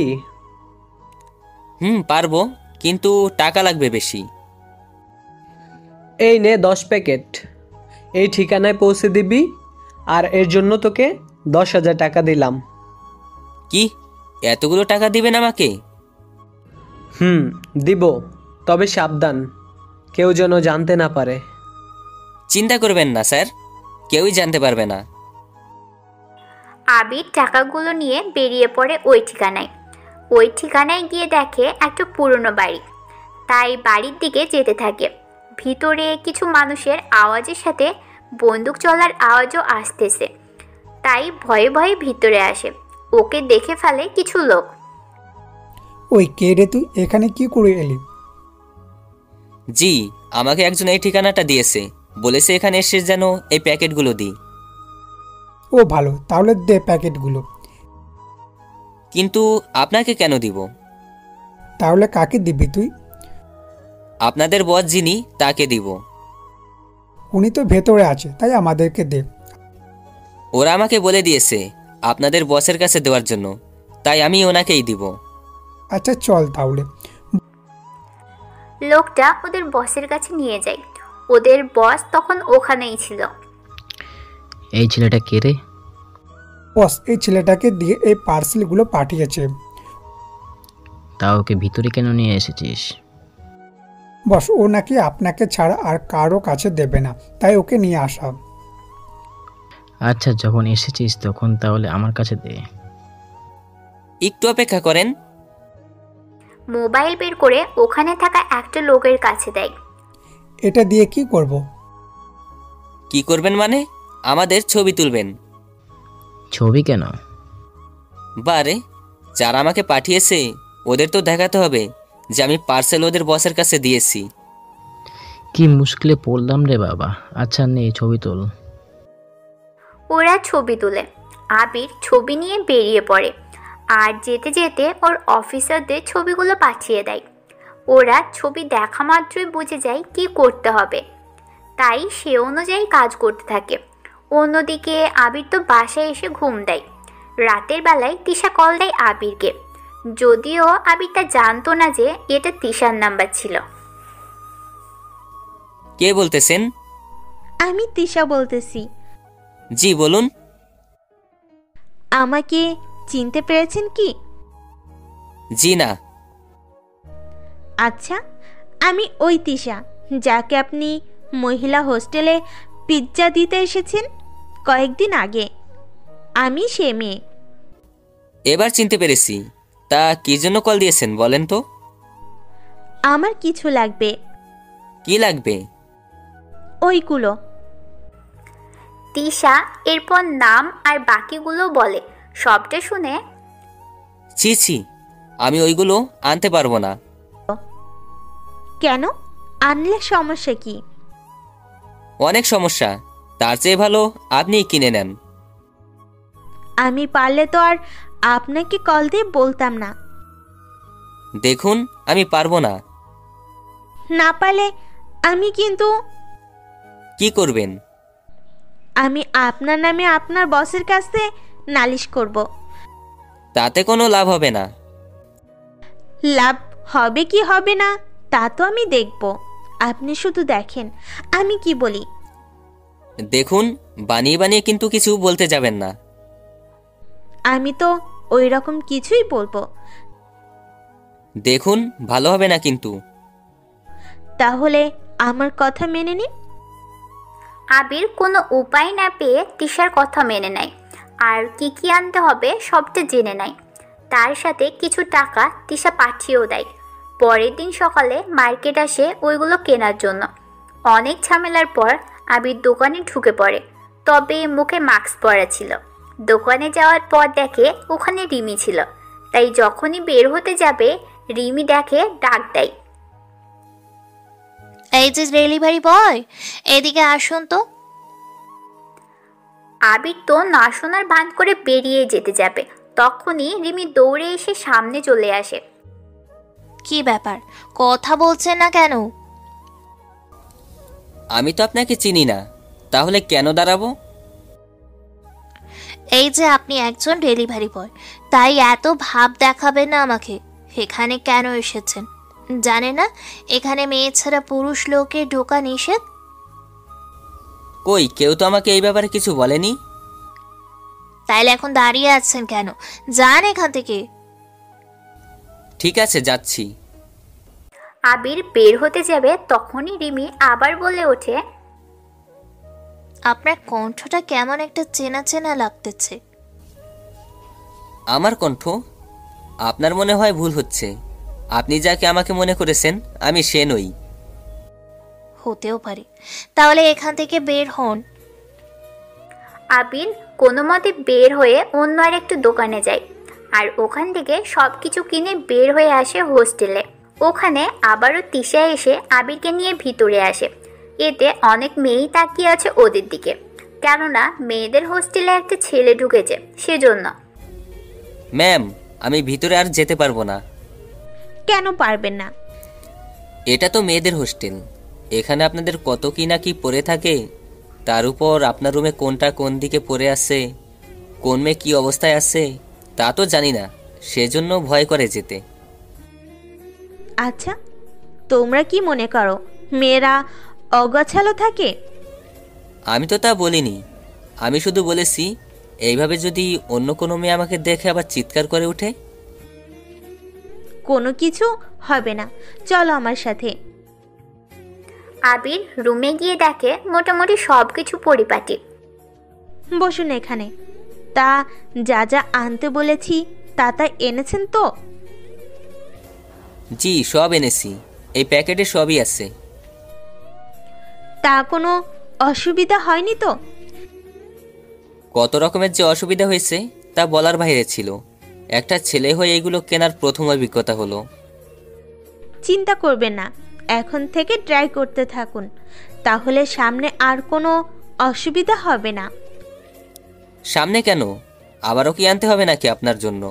পারবো, কিন্তু টাকা লাগবে বেশি। এই নে 10 প্যাকেট, এই ঠিকানায় পৌঁছে দিবি, আর এর জন্য তোকে 10,000 টাকা দিলাম। কি, এতগুলো টাকা দিবেন আমাকে? দিব, তবে সাবধান, কেউ যেন জানতে না পারে। চিন্তা করবেন না স্যার, কেউই জানতে পারবে না। আবির টাকাগুলো নিয়ে বেরিয়ে পড়ে ওই ঠিকানায়। ওই ঠিকানায় গিয়ে দেখে একটা পুরনো বাড়ি, তাই বাড়ির দিকে যেতে থাকে। ভিতরে কিছু মানুষের আওয়াজের সাথে বন্দুক চলার আওয়াজও আসতেছে, তাই ভয়ে ভয়ে ভিতরে আসে। ওকে দেখে ফেলে কিছু লোক। ওই কে রে তুই, এখানে কি করে এলি? জি, আমাকে একজন এই ঠিকানাটা দিয়েছে, বলেছে এখানে এসে যেন এই প্যাকেটগুলো দিই। ও ভালো, তাহলে দে প্যাকেটগুলো। কিন্তু আপনাকে কেন দিব? তাহলে কাকে দিবি তুই? আপনাদের বস যিনি তাকে দিব। উনি তো ভেতরে আছে, তাই আমাদেরকে দে। ওরা আমাকে বলে দিয়েছে আপনাদের বসের কাছে দেওয়ার জন্য, তাই আমি ওনাকেই দিব। আচ্ছা চল তাহলে। লোকটা ওদের বসের কাছে নিয়ে যায়। ওদের বস তখন ওখানেই ছিল। এই ছেলেটা কে রে? বস এই ছেলেটাকে দিয়ে এই পার্সেলগুলো পাঠিয়েছে। তা ওকে ভিতরে কেন নিয়ে এসেছিস? বস ও নাকি আপনাকে ছাড়া আর কারো কাছে দেবে না, তাই ওকে নিয়ে আসা। আচ্ছা, যখন এসেছিস তখন তাহলে আমার কাছে দে। একটু অপেক্ষা করেন। মোবাইল বের করে ওখানে থাকা একটা লোকের কাছে দেয়। এটা দিয়ে কি করব? কি করবেন মানে? আমাদের ছবি তুলবেন। ছবি কেন? বারে, যারা আমাকে পাঠিয়েছে ওদের তো দেখাতে হবে যে আমি পার্সেল ওদের বসের কাছে দিয়েছি। কি মুশকিলে পড়লাম রে বাবা। আচ্ছা নে ছবি তোল। ওরা ছবি তুলে। আবির ছবি নিয়ে বেরিয়ে পড়ে, আর যেতে যেতে ওর অফিসারদের ছবিগুলো পাঠিয়ে দেয়। ওরা ছবি দেখা মাত্রই বুঝে যায় কি করতে হবে, তাই সে অনুযায়ী কাজ করতে থাকে। অন্যদিকে আবির তো বাসায় এসে ঘুম দেয়। রাতের বেলায় তিশা কল দেয় আবিরকে, যদিও আবিরটা জানতো না যে এটা তিশার নাম্বার ছিল। কে বলতেছেন? আমি তিশা বলতেছি। জি বলুন। আমাকে চিনতে পেরেছেন কি? জি না। আচ্ছা, আমি ওই তিশা যাকে আপনি মহিলা হোস্টেলে পিৎজা দিতে এসেছেন কয়েকদিন আগে। আমি সে মেয়ে। এবার চিনতে পেরেছি। তা কি জন্য কল দিয়েছেন বলেন তো? আমার কিছু লাগবে। কি লাগবে? ওইগুলো। তিশা এরপর নাম আর বাকিগুলো বলে। সবটা শুনে ছি ছি, আমি ওইগুলো আনতে পারবো না। কেন? আনলে সমস্যা কি? অনেক সমস্যা, তার চেয়ে ভালো আপনি কিনে নেন। আমি পারলে তো আর আপনাকে কল দিয়ে বলতাম না। দেখুন, আমি পারবো না। না পারলে আমি কিন্তু কি করবেন? আমি আপনার নামে আপনার বসের কাছে নালিশ করব। তাতে কোনো লাভ হবে না। লাভ হবে কি হবে না তা তো আমি দেখব, আপনি শুধু দেখেন আমি কি বলি। দেখুন, বানিয়ে বানিয়ে কিন্তু কিছু বলতে যাবেন না। আমি তো ওই রকম কিছুই বলবো। দেখুন, ভালো হবে না কিন্তু। তাহলে আমার কথা মেনে নিন। আবির কোনো উপায় না পেয়ে তিশার কথা মেনে নেয় আর কি কি আনতে হবে সবটা জেনে নেয়। তার সাথে কিছু টাকা তিশা পাঠিয়েও দেয়। পরের দিন সকালে মার্কেট আসে ওইগুলো কেনার জন্য। অনেক ঝামেলার পর আবির দোকানে ঢুকে পড়ে, তবে মুখে মাস্ক পরা ছিল। দোকানে যাওয়ার পর দেখে ওখানে রিমি ছিল, তাই যখনই বের হতে যাবে রিমি দেখে ডাক দেয়, এই যে ডেলিভারি বয়, এদিকে আসুন তো। আবির তো না শোনার ভান করে বেরিয়ে যেতে যাবে, তখনই রিমি দৌড়ে এসে সামনে চলে আসে। কি ব্যাপার, কথা বলছেন না কেন? আমি তো আপনাকে চিনি না, তাহলে কেন দাঁড়াবো? এই যে আপনি একজন ডেলিভারি বয়, তাই এত ভাব দেখাবেন না আমাকে। এখানে কেন এসেছেন জানে না? এখানে মেয়ে ছাড়া পুরুষ লোকে ঢোকা নিষেধ। কই, কেউ তো আমাকে এই ব্যাপারে কিছু বলেনি। তাইলে এখন দাঁড়িয়ে আছেন কেন? যান এখান থেকে। ঠিক আছে, যাচ্ছি। আবির বের হতে যাবে তখনই রিমি আবার বলে ওঠে, আপনার কণ্ঠটা কেমন একটা চেনা চেনা লাগতেছে। আমার কণ্ঠ? আপনার মনে হয় ভুল হচ্ছে। আপনি যাকে আমাকে মনে করেছেন আমি সে নই। হতেও পারে, তাহলে এখান থেকে বের হন। আবির কোনো মতে বের হয়ে অন্য আর একটু দোকানে যায় আর ওখান থেকে সব কিছু কিনে বের হয়ে আসে হোস্টেলে। ওখানে আবারও তিশা এসে আবিরকে নিয়ে ভিতরে আসে। এতে অনেক মেয়েই তাকিয়ে আছে ওদের দিকে, কেননা মেয়েদের হোস্টেলে একটা ছেলে ঢুকেছে সেজন্য। ম্যাম, আমি ভিতরে আর যেতে পারবো না। কেন পারবেন না? এটা তো মেয়েদের হোস্টেল, এখানে আপনাদের কত কি না কি পড়ে থাকে। তার উপর আপনার রুমে কোনটা কোন দিকে পড়ে আছে, কোন মেয়ে কী অবস্থায় আছে তা তো জানি না, সেজন্য ভয় করে যেতে। আচ্ছা, তোমরা কি মনে করো মেয়েরা অগোছালো থাকে? আমি তো তা বলিনি, আমি শুধু বলেছি এইভাবে যদি অন্য কোনো মেয়ে আমাকে দেখে আবার চিৎকার করে ওঠে। কোনো কিছু হবে না, চলো আমার সাথে। আবির রুমে গিয়ে দেখে মোটামুটি সব কিছু পরিপাটি। বসুন এখানে। তা যা যা আনতে বলেছি তা তা এনেছেন তো? জি, সব এনেছি, এই প্যাকেটে সবই আছে। তা কোনো অসুবিধা হয়নি তো? কত রকমের যে অসুবিধা হয়েছে তা বলার বাইরে ছিল। একটা ছেলে হয়ে এগুলো কেনার প্রথম অভিজ্ঞতা হলো। চিন্তা করবেন না, এখন থেকে ট্রাই করতে থাকুন, তাহলে সামনে আর কোনো অসুবিধা হবে না। সামনে কেন, আবারও কি আনতে হবে নাকি আপনার জন্য?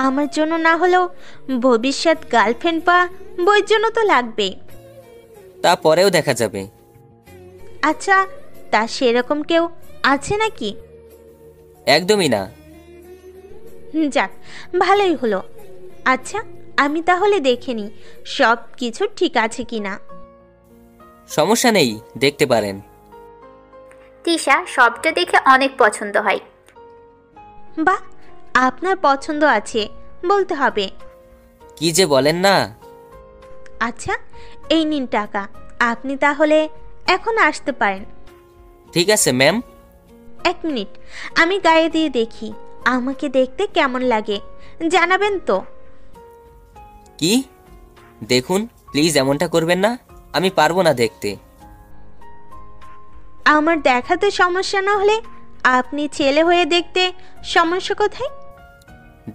আমার জন্য না হলেও ভবিষ্যৎ গার্লফ্রেন্ড বা বইয়ের জন্য তো লাগবেই। তা পরেও দেখা যাবে। আচ্ছা, তা সেরকম কেউ আছে নাকি? একদমই না। যাক, ভালোই হলো। আচ্ছা, আমি তাহলে দেখে নিই সব কিছু ঠিক আছে কিনা। সমস্যা নেই, দেখতে পারেন। তিশা সবটা দেখে অনেক পছন্দ হয়। বাহ, আপনার পছন্দ আছে বলতে হবে। কি যে বলেন না। আচ্ছা, এই নিন টাকা, আপনি তাহলে এখন আসতে পারেন। ঠিক আছে ম্যাম। 1 মিনিট, আমি গায়ে দিয়ে দেখি আমাকে দেখতে কেমন লাগে, জানাবেন তো? কি? দেখুন প্লিজ, এমনটা করবেন না, আমি পারবো না দেখতে। আমার দেখাতে সমস্যা না হলে আপনি ছেলে হয়ে দেখতে সমস্যা কোথায়?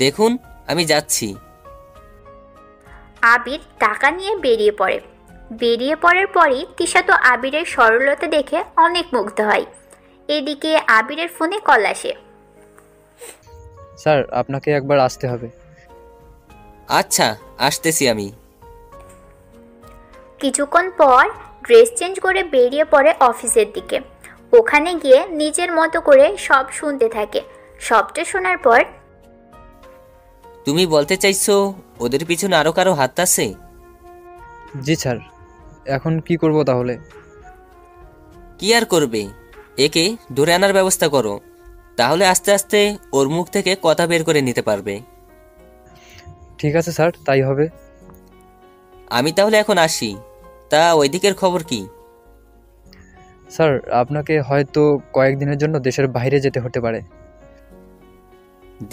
দেখুন, আমি যাচ্ছি। আবির টাকা নিয়ে বেরিয়ে পড়ে। বেরিয়ে পড়ার পরই তিশা তো আবিরের সরলতা দেখে অনেক মুগ্ধ হয়। এদিকে আবিরের ফোনে কল আসে। স্যার, আপনাকে একবার আসতে হবে। আচ্ছা, আসতেছি আমি। কিছুক্ষণ পর ড্রেস চেঞ্জ করে বেরিয়ে পড়ে অফিসের দিকে। ওখানে গিয়ে নিজের মতো করে সব শুনতে থাকে। সবটা শোনার পর, তুমি বলতে চাইছো ওদের পিছনে আরো কারো হাত আছে? জি স্যার। এখন কি করব তাহলে? কি আর করবে, একে ধরে আনার ব্যবস্থা করো, তাহলে আস্তে আস্তে ওর মুখ থেকে কথা বের করে নিতে পারবে। ঠিক আছে স্যার, তাই হবে। আমি তাহলে এখন আসি। তা ওই দিকের খবর কি? স্যার, আপনাকে হয়তো কয়েকদিনের জন্য দেশের বাইরে যেতে হতে পারে।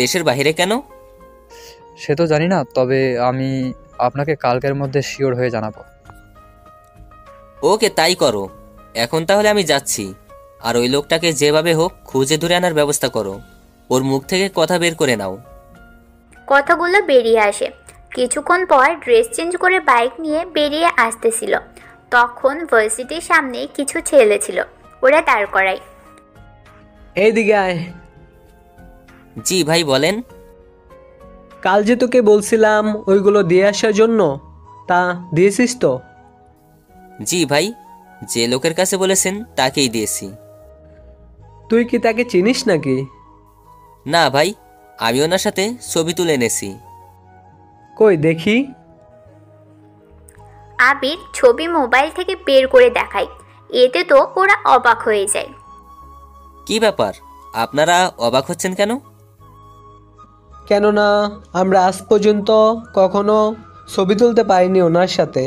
দেশের বাইরে কেন? সে তো জানি না, তবে আমি আপনাকে কালকের মধ্যে শিওর হয়ে জানাবো। ওকে, তাই করো। এখন তাহলে আমি যাচ্ছি। আর ওই লোকটাকে যেভাবে হোক খুঁজে ধরে আনার ব্যবস্থা করো। ওর মুখ থেকে কথা বের করে নাও। কথাগুলো বেরিয়ে আসে। কিছুক্ষণ পর ড্রেস চেঞ্জ করে বাইক নিয়ে বেরিয়ে আসতেছিল। তখন ভার্সিটির সামনে কিছু ছেলে ছিল। ওরা দাঁড় করায়। এইদিকে আয়। জি ভাই, বলেন। কাল যে তোকে বলছিলাম ওইগুলো দিয়ে আসার জন্য, তা দিয়েছিস তো? জি ভাই, যে লোকের কাছে বলেছেন তাকেই দিয়েছি। তুই কি তাকে চিনিস নাকি? না ভাই, আমি ওনার সাথে ছবি তুলে এনেছি। কই দেখি। আবির ছবি মোবাইল থেকে বের করে দেখায়। এতে তো ওরা অবাক হয়ে যায়। কি ব্যাপার, আপনারা অবাক হচ্ছেন কেন? কেননা আমরা আজ পর্যন্ত কখনো ছবি তুলতে পারিনি ওনার সাথে।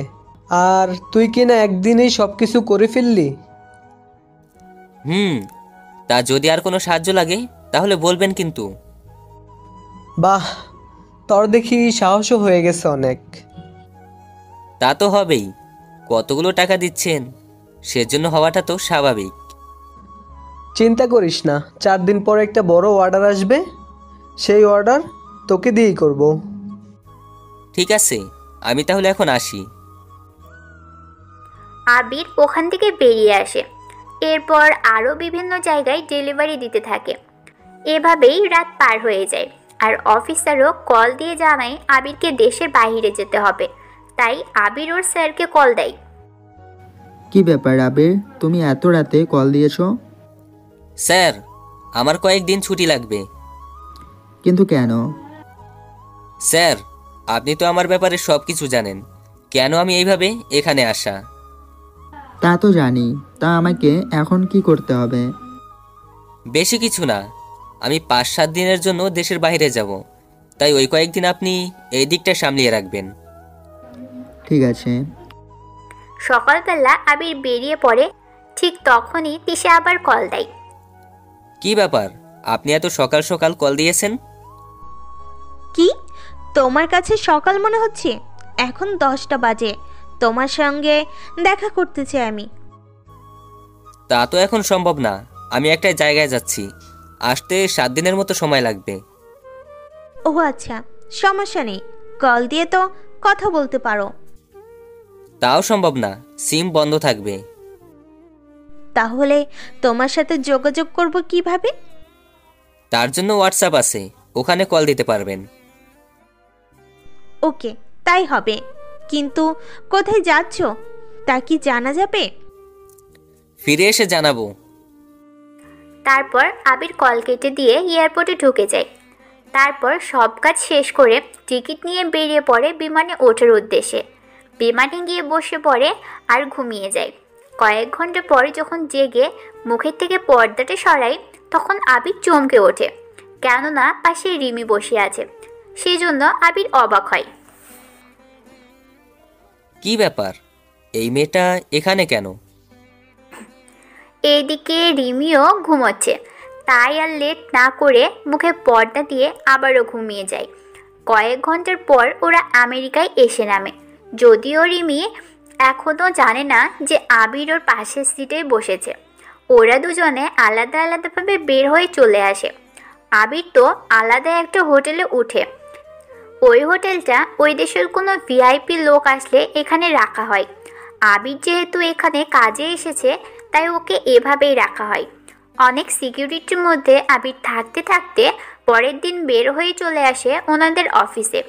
আর তুই কি না একদিনেই সব কিছু করে ফেললি? তা যদি আর কোনো সাহায্য লাগে তাহলে বলবেন কিন্তু। বাহ, তোর দেখি সাহসও হয়ে গেছে অনেক। তা তো হবেই, কতগুলো টাকা দিচ্ছেন, সেজন্য হওয়াটা তো স্বাভাবিক। চিন্তা করিস না, 4 দিন পর একটা বড় অর্ডার আসবে। সেই অর্ডার তোকে দিয়েই করব। ঠিক আছে, আমি তাহলে এখন আসি। আবির ওখান থেকে বেরিয়ে আসে। এরপর আরও বিভিন্ন জায়গায় ডেলিভারি দিতে থাকে। এভাবেই রাত পার হয়ে যায়। আর অফিসারও কল দিয়ে জানায় আবিরকে দেশের বাইরে যেতে হবে। তাই আবির ওর স্যারকে কল দেয়। কি ব্যাপার আবির, তুমি এত রাতে কল দিয়েছো? স্যার, আমার কয়েকদিন ছুটি লাগবে। কিন্তু কেন? স্যার, আপনি তো আমার ব্যাপারে সব কিছু জানেন, কেন আমি এইভাবে এখানে আসা। তা তো জানি, তা আমাকে এখন কি করতে হবে? বেশি কিছু না, আমি 5-7 দিনের জন্য দেশের বাইরে যাব, তাই ওই কয়েকদিন আপনি এই দিকটা সামলিয়ে রাখবেন। ঠিক আছে। সকালবেলা আবির বেরিয়ে পড়ে। ঠিক তখনই তিশা আবার কল দেয়। কি ব্যাপার, আপনি এত সকাল সকাল কল দিয়েছেন? কি তোমার কাছে সকাল মনে হচ্ছে? এখন 10টা বাজে। তোমার সঙ্গে দেখা করতে চাই আমি। তা তো এখন সম্ভব না, আমি একটা জায়গায় যাচ্ছি, আসতে 7 দিনের মতো সময় লাগবে। ও আচ্ছা, সমস্যা নেই, কল দিয়ে তো কথা বলতে পারো। তাও সম্ভব না, সিম বন্ধ থাকবে। তাহলে তোমার সাথে যোগাযোগ করব কিভাবে? তার জন্য হোয়াটসঅ্যাপ আছে, ওখানে কল দিতে পারবেন। ওকে, তাই হবে। কিন্তু কোথায় যাচ্ছ তা কি জানা যাবে? ফিরে এসে জানাবো। তারপর আবির কল কেটে দিয়ে এয়ারপোর্টে ঢুকে যায়। তারপর সব কাজ শেষ করে টিকিট নিয়ে বেরিয়ে পড়ে বিমানে ওঠার উদ্দেশ্যে। বিমানে গিয়ে বসে পড়ে আর ঘুমিয়ে যায়। কয়েক ঘন্টা পরে যখন জেগে মুখের থেকে পর্দাটা সরায়, তখন আবির চমকে ওঠে, কেননা পাশে রিমি বসে আছে। সেই জন্য আবির অবাক হয়। কি ব্যাপার, এই মেয়েটা এখানে কেন? এইদিকে রিমিও ঘুমোচ্ছে। তাই আর লেট না করে মুখে পর্দা দিয়ে আবারও ঘুমিয়ে যায়। কয়েক ঘন্টার পর ওরা আমেরিকায় এসে নামে। যদিও রিমি এখনও জানে না যে আবির ওর পাশের সিটে বসেছে। ওরা দুজনে আলাদা আলাদাভাবে বের হয়ে চলে আসে। আবির তো আলাদা একটা হোটেলে উঠে। ওই হোটেলটা ওই দেশের কোনো ভিআইপি লোক আসলে এখানে রাখা হয়। আবির যেহেতু এখানে কাজে এসেছে তাই ওকে এভাবেই রাখা হয়। অনেক সিকিউরিটির মধ্যে আবির থাকতে থাকতে পরের দিন বের হয়ে চলে আসে ওনাদের অফিসে।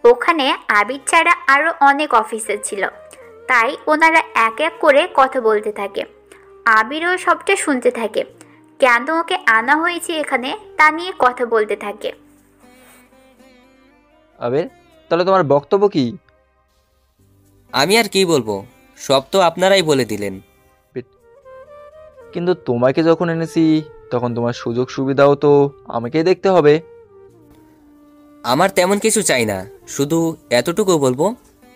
ওখানে আবির ছাড়া আরও অনেক অফিসার ছিল, তাই ওনারা এক এক করে কথা বলতে থাকে। আবিরও সবটা শুনতে থাকে। কেন ওকে আনা হয়েছে এখানে তা নিয়ে কথা বলতে থাকে। আবির, তাহলে তোমার বক্তব্য কি? আমি আর কি বলবো, সব তো আপনারাই বলে দিলেন। কিন্তু তোমাকে যখন এনেছি তখন তোমার সুযোগ সুবিধাও তো আমাকেই দেখতে হবে। আমার তেমন কিছু চাই না, শুধু এতটুকু বলবো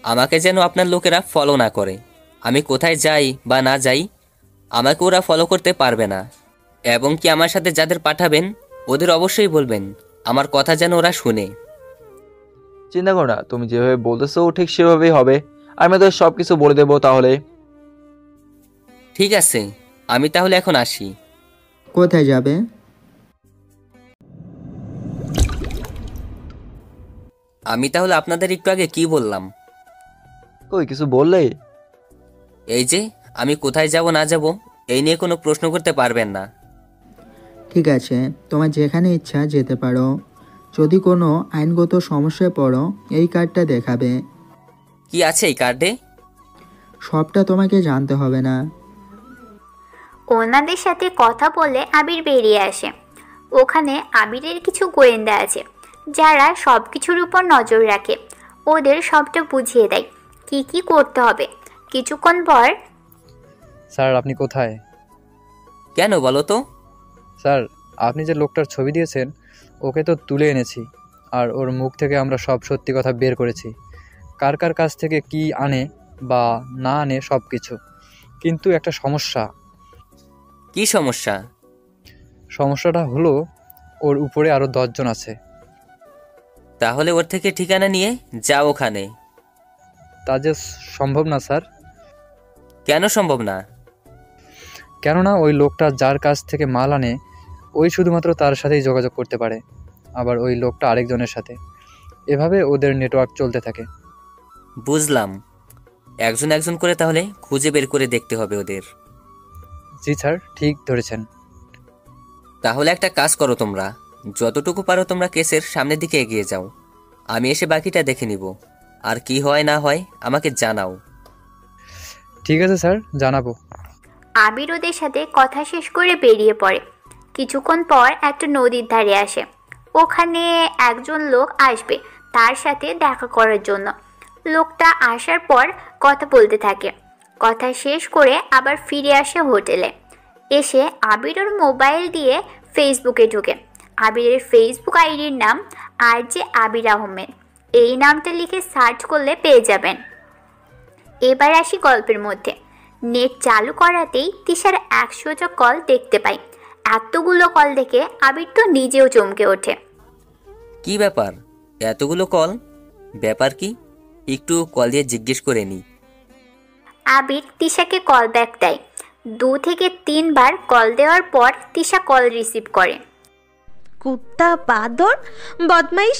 আমাকে যেন আপনার লোকেরা ফলো না করে। আমি কোথায় যাই বা না যাই আমাকে ওরা ফলো করতে পারবে না। এবং কি আমার সাথে যাদের পাঠাবেন ওদের অবশ্যই বলবেন আমার কথা যেন ওরা শুনে। চিন্তা করো না, তুমি যেভাবে বলতেছো ঠিক সেভাবেই হবে। আমি তো সব কিছু বলে দেবো তাহলে। ঠিক আছে, আমি তাহলে এখন আসি। কোথায় যাবে? আমি তাহলে আপনাদের একটু আগে কি বললাম? কই কিছু বললে? এই যে আমি কোথায় যাব না যাব এই নিয়ে কোনো প্রশ্ন করতে পারবেন না। ঠিক আছে, তোমার যেখানে ইচ্ছা যেতে পারো। যদি কোনো আইনগত সমস্যায় পড়ো এই কার্ডটা দেখাবে। কি আছে এই কার্ডে? সবটা তোমাকে জানতে হবে না। ওনাদের সাথে কথা বলে আবির বেরিয়ে আসে। ওখানে আবিরের কিছু গোয়েন্দা আছে যারা সব কিছুর উপর নজর রাখে। ওদের সবটা বুঝিয়ে দেয় কি কি করতে হবে। কিছুক্ষণ পর, স্যার আপনি কোথায়? কেন বলো তো? স্যার আপনি যে লোকটার ছবি দিয়েছেন ওকে তো তুলে এনেছি, আর ওর মুখ থেকে আমরা সব সত্যি কথা বের করেছি। কার কার কাছ থেকে কি আনে বা না আনে সব কিছু। কিন্তু একটা সমস্যা। কি সমস্যা? সমস্যাটা হলো ওর উপরে আরও 10 জন আছে। তাহলে ওর থেকে ঠিকানা নিয়ে যাও ওখানে। তা যে সম্ভব না স্যার। কেন সম্ভব না? কেননা ওই লোকটা যার কাছ থেকে মাল আনে ওই শুধুমাত্র তার সাথেই যোগাযোগ করতে পারে, আবার ওই লোকটা আরেকজনের সাথে। এভাবে ওদের নেটওয়ার্ক চলতে থাকে। বুঝলাম, একজন একজন করে তাহলে খুঁজে বের করে দেখতে হবে ওদের। জি স্যার, ঠিক ধরেছেন। তাহলে একটা কাজ করো, তোমরা যতটুকু পারো তোমরা কেসের সামনের দিকে এগিয়ে যাও। আমি এসে বাকিটা দেখে নিব, আর কি হয় না হয় আমাকে জানাও। ঠিক আছে স্যার, জানাবো। আবির ওদের সাথে কথা শেষ করে বেরিয়ে পড়ে। কিছুক্ষণ পর একটা নদীর ধারে আসে। ওখানে একজন লোক আসবে তার সাথে দেখা করার জন্য। লোকটা আসার পর কথা বলতে থাকে। কথা শেষ করে আবার ফিরে আসে হোটেলে। এসে আবির ওর মোবাইল দিয়ে ফেসবুকে ঢুকে। আবিরের ফেসবুক আইডির নাম RJ আবির আহমেদ। এই নামটা লিখে সার্চ করলে পেয়ে যাবেন। এবার আসি গল্পের মধ্যে। নেট চালু করাতেই তিশার 100টা কল দেখতে পাই। এতগুলো কল দেখে আবির তো নিজেও চমকে ওঠে। কি ব্যাপার, এতগুলো কল? ব্যাপার কি একটু কল দিয়ে জিজ্ঞেস করে নি। আবির তিশাকে কল ব্যাক দেয়। 2 থেকে 3 বার কল দেওয়ার পর তিশা কল রিসিভ করে। কুত্তা বাদর বদমাইশ,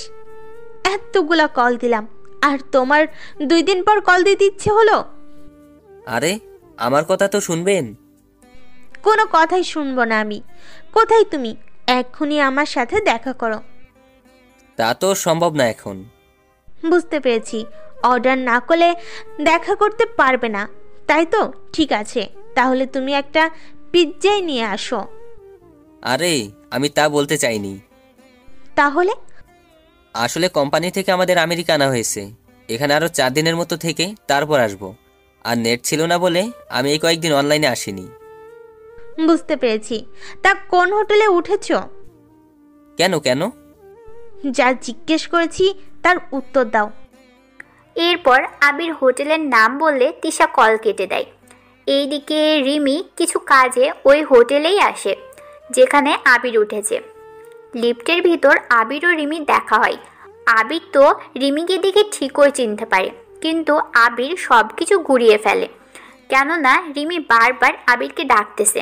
এতগুলা কল দিলাম আর তোমার 2 দিন পর কল দিতে ইচ্ছে হলো? আরে আমার কথা তো শুনবেন। কোনো কথাই শুনবো না আমি। কোথায় তুমি? এক্ষুনি আমার সাথে দেখা করো। তা তো সম্ভব না এখন। বুঝতে পেরেছি, অর্ডার না করলে দেখা করতে পারবে না, তাই তো? ঠিক আছে, তাহলে তুমি একটা পিৎজাই নিয়ে আসো। আরে আমি তা বলতে চাইনি। তাহলে? আসলে কোম্পানি থেকে আমাদের আমেরিকা আনা হয়েছে। এখানে আরও 4 দিনের মতো থেকে তারপর আসবো। আর নেট ছিল না বলে আমি এই কয়েকদিন অনলাইনে আসিনি। বুঝতে পেরেছি। তা কোন হোটেলে উঠেছ? কেন কেন? যা জিজ্ঞেস করেছি তার উত্তর দাও। এরপর আবির হোটেলের নাম বললে তিশা কল কেটে দেয়। এইদিকে রিমি কিছু কাজে ওই হোটেলেই আসে যেখানে আবির উঠেছে। লিফটের ভিতর আবির ও রিমির দেখা হয়। আবির তো রিমিকে দেখে ঠিকই চিনতে পারে, কিন্তু আবির সব কিছু ঘুরিয়ে ফেলে, কেননা রিমি বারবার আবিরকে ডাকতেছে।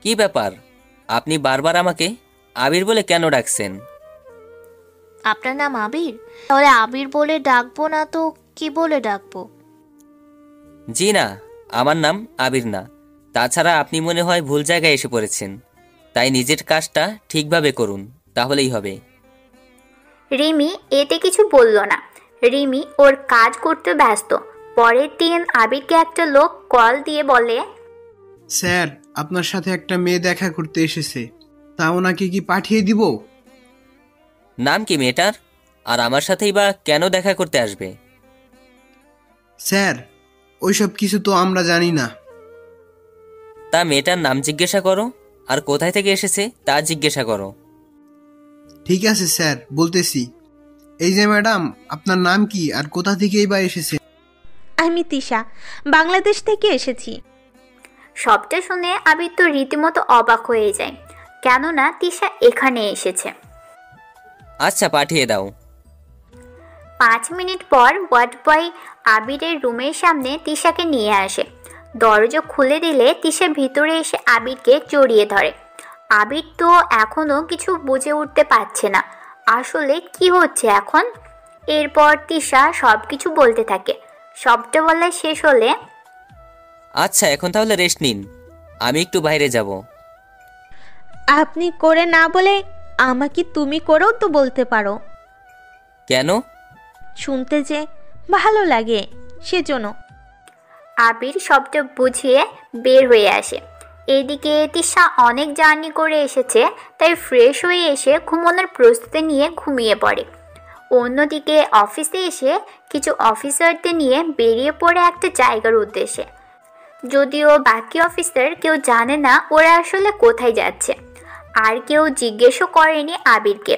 কি ব্যাপার, আপনি বারবার আমাকে আবির বলে কেন ডাকছেন? আপনার নাম আবির? তাহলে আবির বলে ডাকবো না তো কি বলে ডাকবো? জি না, আমার নাম আবির না। তাছাড়া আপনি মনে হয় ভুল জায়গায় এসে পড়েছেন, তাই নিজের কাজটা ঠিকভাবে করুন, তাহলেই হবে। রিমি এতে কিছু বলল না। রিমি ওর কাজ করতে ব্যস্ত। পরের দিন আবিরকে একটা লোক কল দিয়ে বলে, স্যার, আপনার সাথে একটা মেয়ে দেখা করতে এসেছে, তা ওনাকে কি পাঠিয়ে দিব? নাম কি মেয়েটার? আর আমার সাথেই বা কেন দেখা করতে আসবে? স্যার, ওইসব কিছু তো আমরা জানি না। তা মেয়েটার নাম জিজ্ঞাসা করো, আর কোথায় থেকে এসেছে তা জিজ্ঞাসা করো। ঠিক আছে স্যার, বলতেছি। এই যে ম্যাডাম, আপনার নাম কি আর কোথা থেকেই বা এসেছে? আমি তিশা, বাংলাদেশ থেকে এসেছি। সবটা শুনে আবির তো রীতিমতো অবাক হয়ে যায়, কেননা তিশা এখানে এসেছে। আচ্ছা, পাঠিয়ে দাও। 5 মিনিট পর ওয়ার্ড বয় আবিরের রুমের সামনে তিশাকে নিয়ে আসে। দরজা খুলে দিলে তিশা ভিতরে এসে আবিরকে জড়িয়ে ধরে। আবির তো এখনও কিছু বুঝে উঠতে পারছে না আসলে কি হচ্ছে এখন। এরপর তিশা সব কিছু বলতে থাকে। সবটা বলা শেষ হলে, আচ্ছা, এখন তাহলে রেস্ট নিন, আমি একটু বাইরে যাব। আপনি করে না বলে আমাকে তুমি করেও তো বলতে পারো। কেন? শুনতে যে ভালো লাগে সেজন্য। আবির সবটা বুঝিয়ে বের হয়ে আসে। এদিকে তিশা অনেক জার্নি করে এসেছে, তাই ফ্রেশ হয়ে এসে ঘুমানোর প্রস্তুতি নিয়ে ঘুমিয়ে পড়ে। অন্যদিকে অফিসে এসে কিছু অফিসারদের নিয়ে বেরিয়ে পড়ে একটা জায়গার উদ্দেশ্যে। যদিও বাকি অফিসার কেউ জানে না ওরা আসলে কোথায় যাচ্ছে, আর কেউ জিজ্ঞেসও করেনি আবিরকে।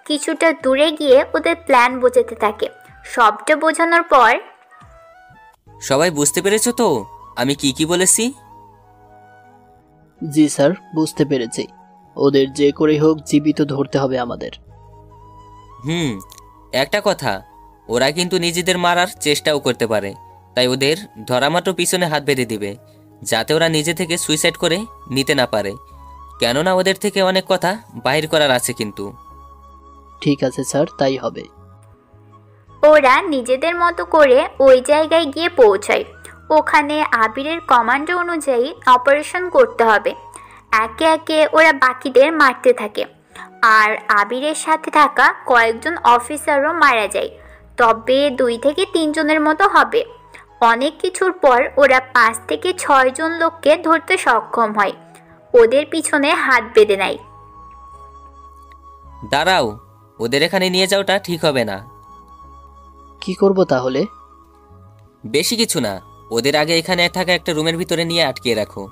কিছুটা দূরে গিয়ে ওদের প্ল্যান বোঝাতে থাকে। সবটা বোঝানোর পর, সবাই বুঝতে পেরেছো তো আমি কি কি বলেছি? জি স্যার, বুঝতে পেরেছি। ওদের যে করে হোক জীবিত ধরতে হবে আমাদের। একটা কথা, ওরা কিন্তু নিজেদের মারার চেষ্টাও করতে পারে, তাই ওদের ধরামাত্র পিছনে হাত বেঁধে দিবে, যাতে ওরা নিজে থেকে সুইসাইড করে নিতে না পারে, কেননা ওদের থেকে অনেক কথা বাহির করার আছে কিন্তু। ঠিক আছে স্যার, তাই হবে। ওরা নিজেদের মতো করে ওই জায়গায় গিয়ে পৌঁছায়। ওখানে আবিরের কমান্ড অনুযায়ী অপারেশন করতে হবে। একে একে ওরা বাকিদের মারতে থাকে, আর আবিরের সাথে থাকা কয়েকজন অফিসারও মারা যায়, তবে 2 থেকে 3 জনের মতো হবে। অনেক কিছুর পর ওরা 5 থেকে 6 জন লোককে ধরতে সক্ষম হয়। ওদের পিছনে হাত বেঁধে নেয়। দাঁড়াও, ওদের এখানে নিয়ে যাওয়াটা ঠিক হবে না। কি করব তাহলে? বেশি কিছু না, ওদের আগে এখানে থাকা একটা রুমের ভিতরে নিয়ে আটকিয়ে রাখো।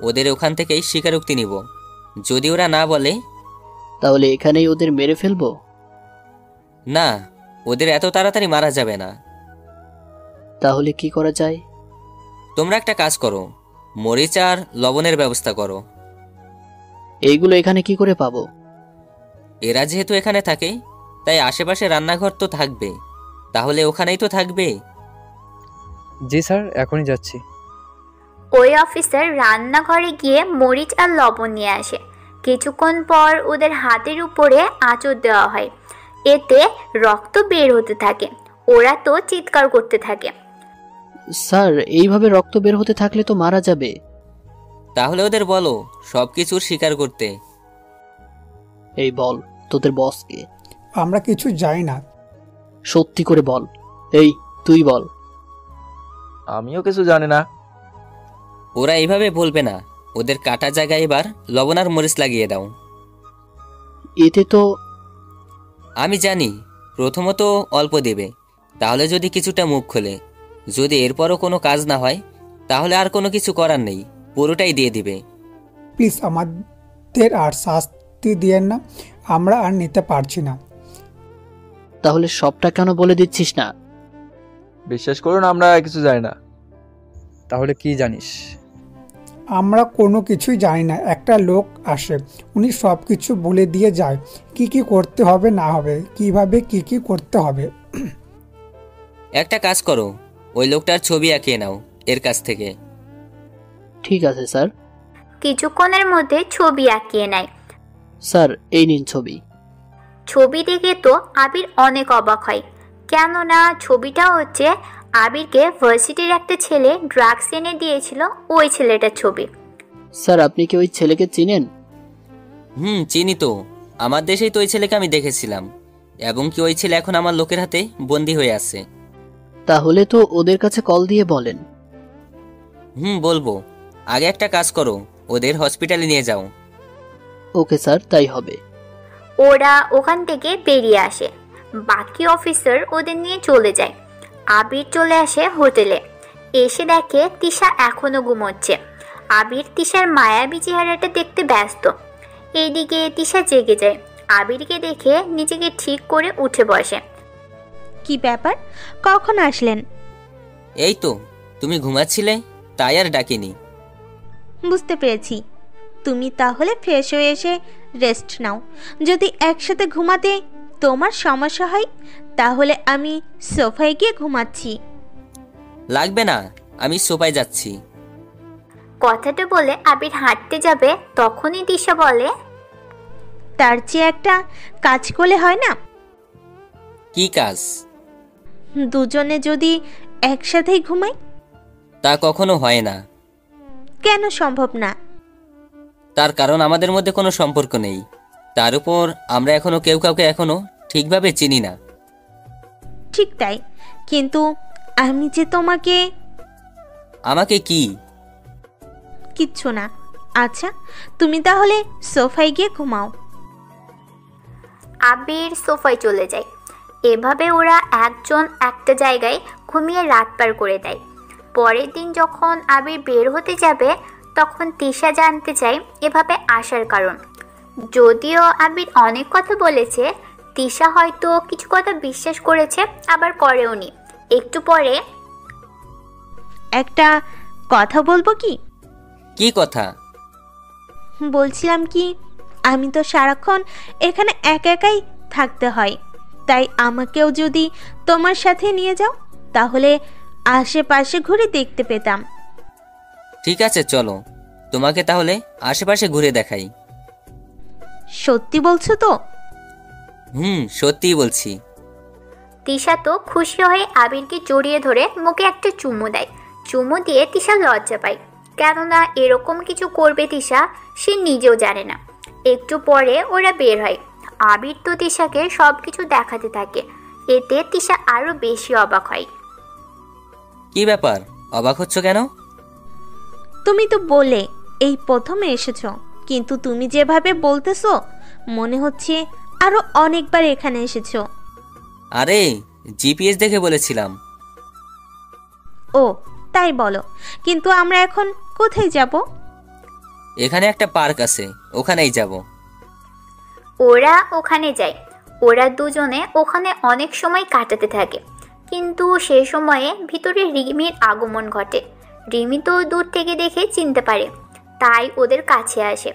ওদের ওখান থেকেই স্বীকারোক্তি নিব। যদি ওরা না বলে, তাহলে এখানেই ওদের মেরে ফেলবো? না, ওদের এত তাড়াতাড়ি মারা যাবে না। তাহলে কি করা যায়? তোমরা একটা কাজ করো, মরিচ আর লবণের ব্যবস্থা করো। এইগুলো এখানে কি করে পাবো? এরা যেহেতু এখানে থাকে, তাই আশেপাশে রান্নাঘর তো থাকবে, তাহলে ওখানেই তো থাকবে। জি স্যার, এখনই যাচ্ছি। ওই অফিসার রান্নাঘরে গিয়ে মরিচ আর লবণ নিয়ে আসে। কিছুক্ষণ পর ওদের হাতের উপরে আঁচড় দেওয়া হয়। এতে রক্ত বের হতে থাকে। ওরা তো চিৎকার করতে থাকে। স্যার, এইভাবে রক্ত বের হতে থাকলে তো মারা যাবে। তাহলে ওদের বলো সব কিছুর স্বীকার করতে। এই বল, তোদের বস কে? আমরা কিছু জানি না। সত্যি করে বল। এই তুই বল। আমিও কিছু জানি না। ওরা এইভাবে বলবে না। ওদের কাটা জায়গায় এবার লবণ আর মরিচ লাগিয়ে দাও। এতে তো আমি জানি, প্রথমত অল্প দেবে, তাহলে যদি কিছুটা মুখ খোলে। যদি এরপরও কোনো কাজ না হয়, তাহলে আর কোনো কিছু করার নেই, পুরোটাই দিয়ে দিবে। প্লিজ আমাদের আর শাস্তি দিয়েন না, আমরা আর নিতে পারছি না। তাহলে সবটা কেন বলে দিচ্ছিস না? বিশ্বাস করুন, আমরা কিছু জানি না। তাহলে কি জানিস? আমরা কোনো কিছুই জানি না। একটা লোক আসে, উনি সব কিছু বলে দিয়ে যায়, কি কি করতে হবে না হবে, কিভাবে কি কি করতে হবে। একটা কাজ করো, ওই লোকটার ছবি আঁকিয়ে নাও এর কাছ থেকে। ঠিক আছে স্যার। কিছুক্ষণের মধ্যে ছবি আঁকিয়ে নেয়। স্যার এই নিন ছবি। ছবি দেখে তো আবির অনেক অবাক হয়, কেননা ছবিটা হচ্ছে আবিরকে ভার্সিটির একটা ছেলে ড্রাগস এনে দিয়েছিল, ওই ছেলেটার ছবি। স্যার আপনি কি ওই ছেলেকে চিনেন? চিনি তো, আমার দেশেই তো ওই ছেলেকে আমি দেখেছিলাম, এবং কি ওই ছেলে এখন আমার লোকের হাতে বন্দি হয়ে আছে। তাহলে তো ওদের কাছে কল দিয়ে বলেন। বলবো। আগে একটা কাজ করো, ওদের হসপিটালে নিয়ে যাও। ওকে স্যার, তাই হবে। ওরা ওখান থেকে বেরিয়ে আসে, বাকি অফিসার ওদের নিয়ে চলে যায়। আবির চলে আসে হোটেলে, এসে দেখে তিশা এখনো ঘুমোচ্ছে। আবির তিশার মায়াবী চেহারাটা দেখতে ব্যস্ত। এইদিকে তিশা জেগে যায়, আবিরকে দেখে নিজেকে ঠিক করে উঠে বসে। কি ব্যাপার, কখন আসলেন? এই তো, তুমি ঘুমাচ্ছিলে তাই আর ডাকিনি। বুঝতে পেরেছি, তুমি তাহলে ফ্রেশ হয়ে এসে রেস্ট নাও। যদি একসাথে ঘুমাতে তোমার সমস্যা হয় তাহলে আমি সোফায় গিয়ে ঘুমাচ্ছি। লাগবে না, আমি সোফায় যাচ্ছি। কথাটা বলে আবির হাঁটতে যাবে, তখনই তিশা বলে, তার চেয়ে একটা কাজ করলে হয় না? কি কাজ? দুজনে যদি একসাথেই ঘুমাই। তা কখনো হয় না। কেন সম্ভব না? তার কারণ আমাদের মধ্যে কোনো সম্পর্ক নেই, তার উপর আমরা এখনো কেউ কাউকে এখনো ঠিকভাবে চিনি না। ঠিক তাই, কিন্তু আমি যে তোমাকে। আমাকে কি? কিচ্ছু না। আচ্ছা, তুমি তাহলে সোফায় গিয়ে ঘুমাও। আবির সোফায় চলে যায়। এভাবে ওরা একজন একটা জায়গায় ঘুমিয়ে রাত পার করে দেয়। পরের দিন যখন আবির বের হতে যাবে তখন তিশা জানতে চায় এভাবে আসার কারণ। যদিও আবির অনেক কথা বলেছে, তিশা হয়তো কিছু কথা বিশ্বাস করেছে, আবার করেওনি। একটু পরে, একটা কথা বলবো কি? কি কথা? বলছিলাম কি, আমি তো সারাক্ষণ এখানে একা একাই থাকতে হয়, তাই আমাকেও যদি তোমার সাথে নিয়ে যাও তাহলে আশেপাশে ঘুরে দেখতে পেতাম। ঠিক আছে চলো, তোমাকে তাহলে আশেপাশে ঘুরে দেখাই। সত্যি বলছো তো? সত্যিই বলছি। তিশা তো খুশি হয়ে আবিরকে জড়িয়ে ধরে মুখে একটা চুমু দেয়। চুমু দিয়ে তিশা লজ্জা পায়, কেননা এরকম কিছু করবে তিশা সে নিজেও জানে না। একটু পরে ওরা বের হয়। আবির তো তিশাকে সব কিছু দেখাতে থাকে, এতে তিশা আরো বেশি অবাক হয়। কি ব্যাপার, অবাক হচ্ছ কেন? তুমি তো বলে এই প্রথমে এসেছো, কিন্তু তুমি যেভাবে বলতেছো মনে হচ্ছে আরো অনেকবার এখানে এসেছো। আরে জিপিএস দেখে বলেছিলাম। ও তাই বলো, কিন্তু আমরা এখন কোথায় যাব? এখানে একটা পার্ক আছে, ওখানেই যাব। ওরা ওখানে যায়। ওরা দুজনে ওখানে অনেক সময় কাটাতে থাকে, কিন্তু সে সময়ে ভিতরে রিমির আগমন ঘটে। রিমি তো দূর থেকে দেখে চিনতে পারে, তাই ওদের কাছে আসে।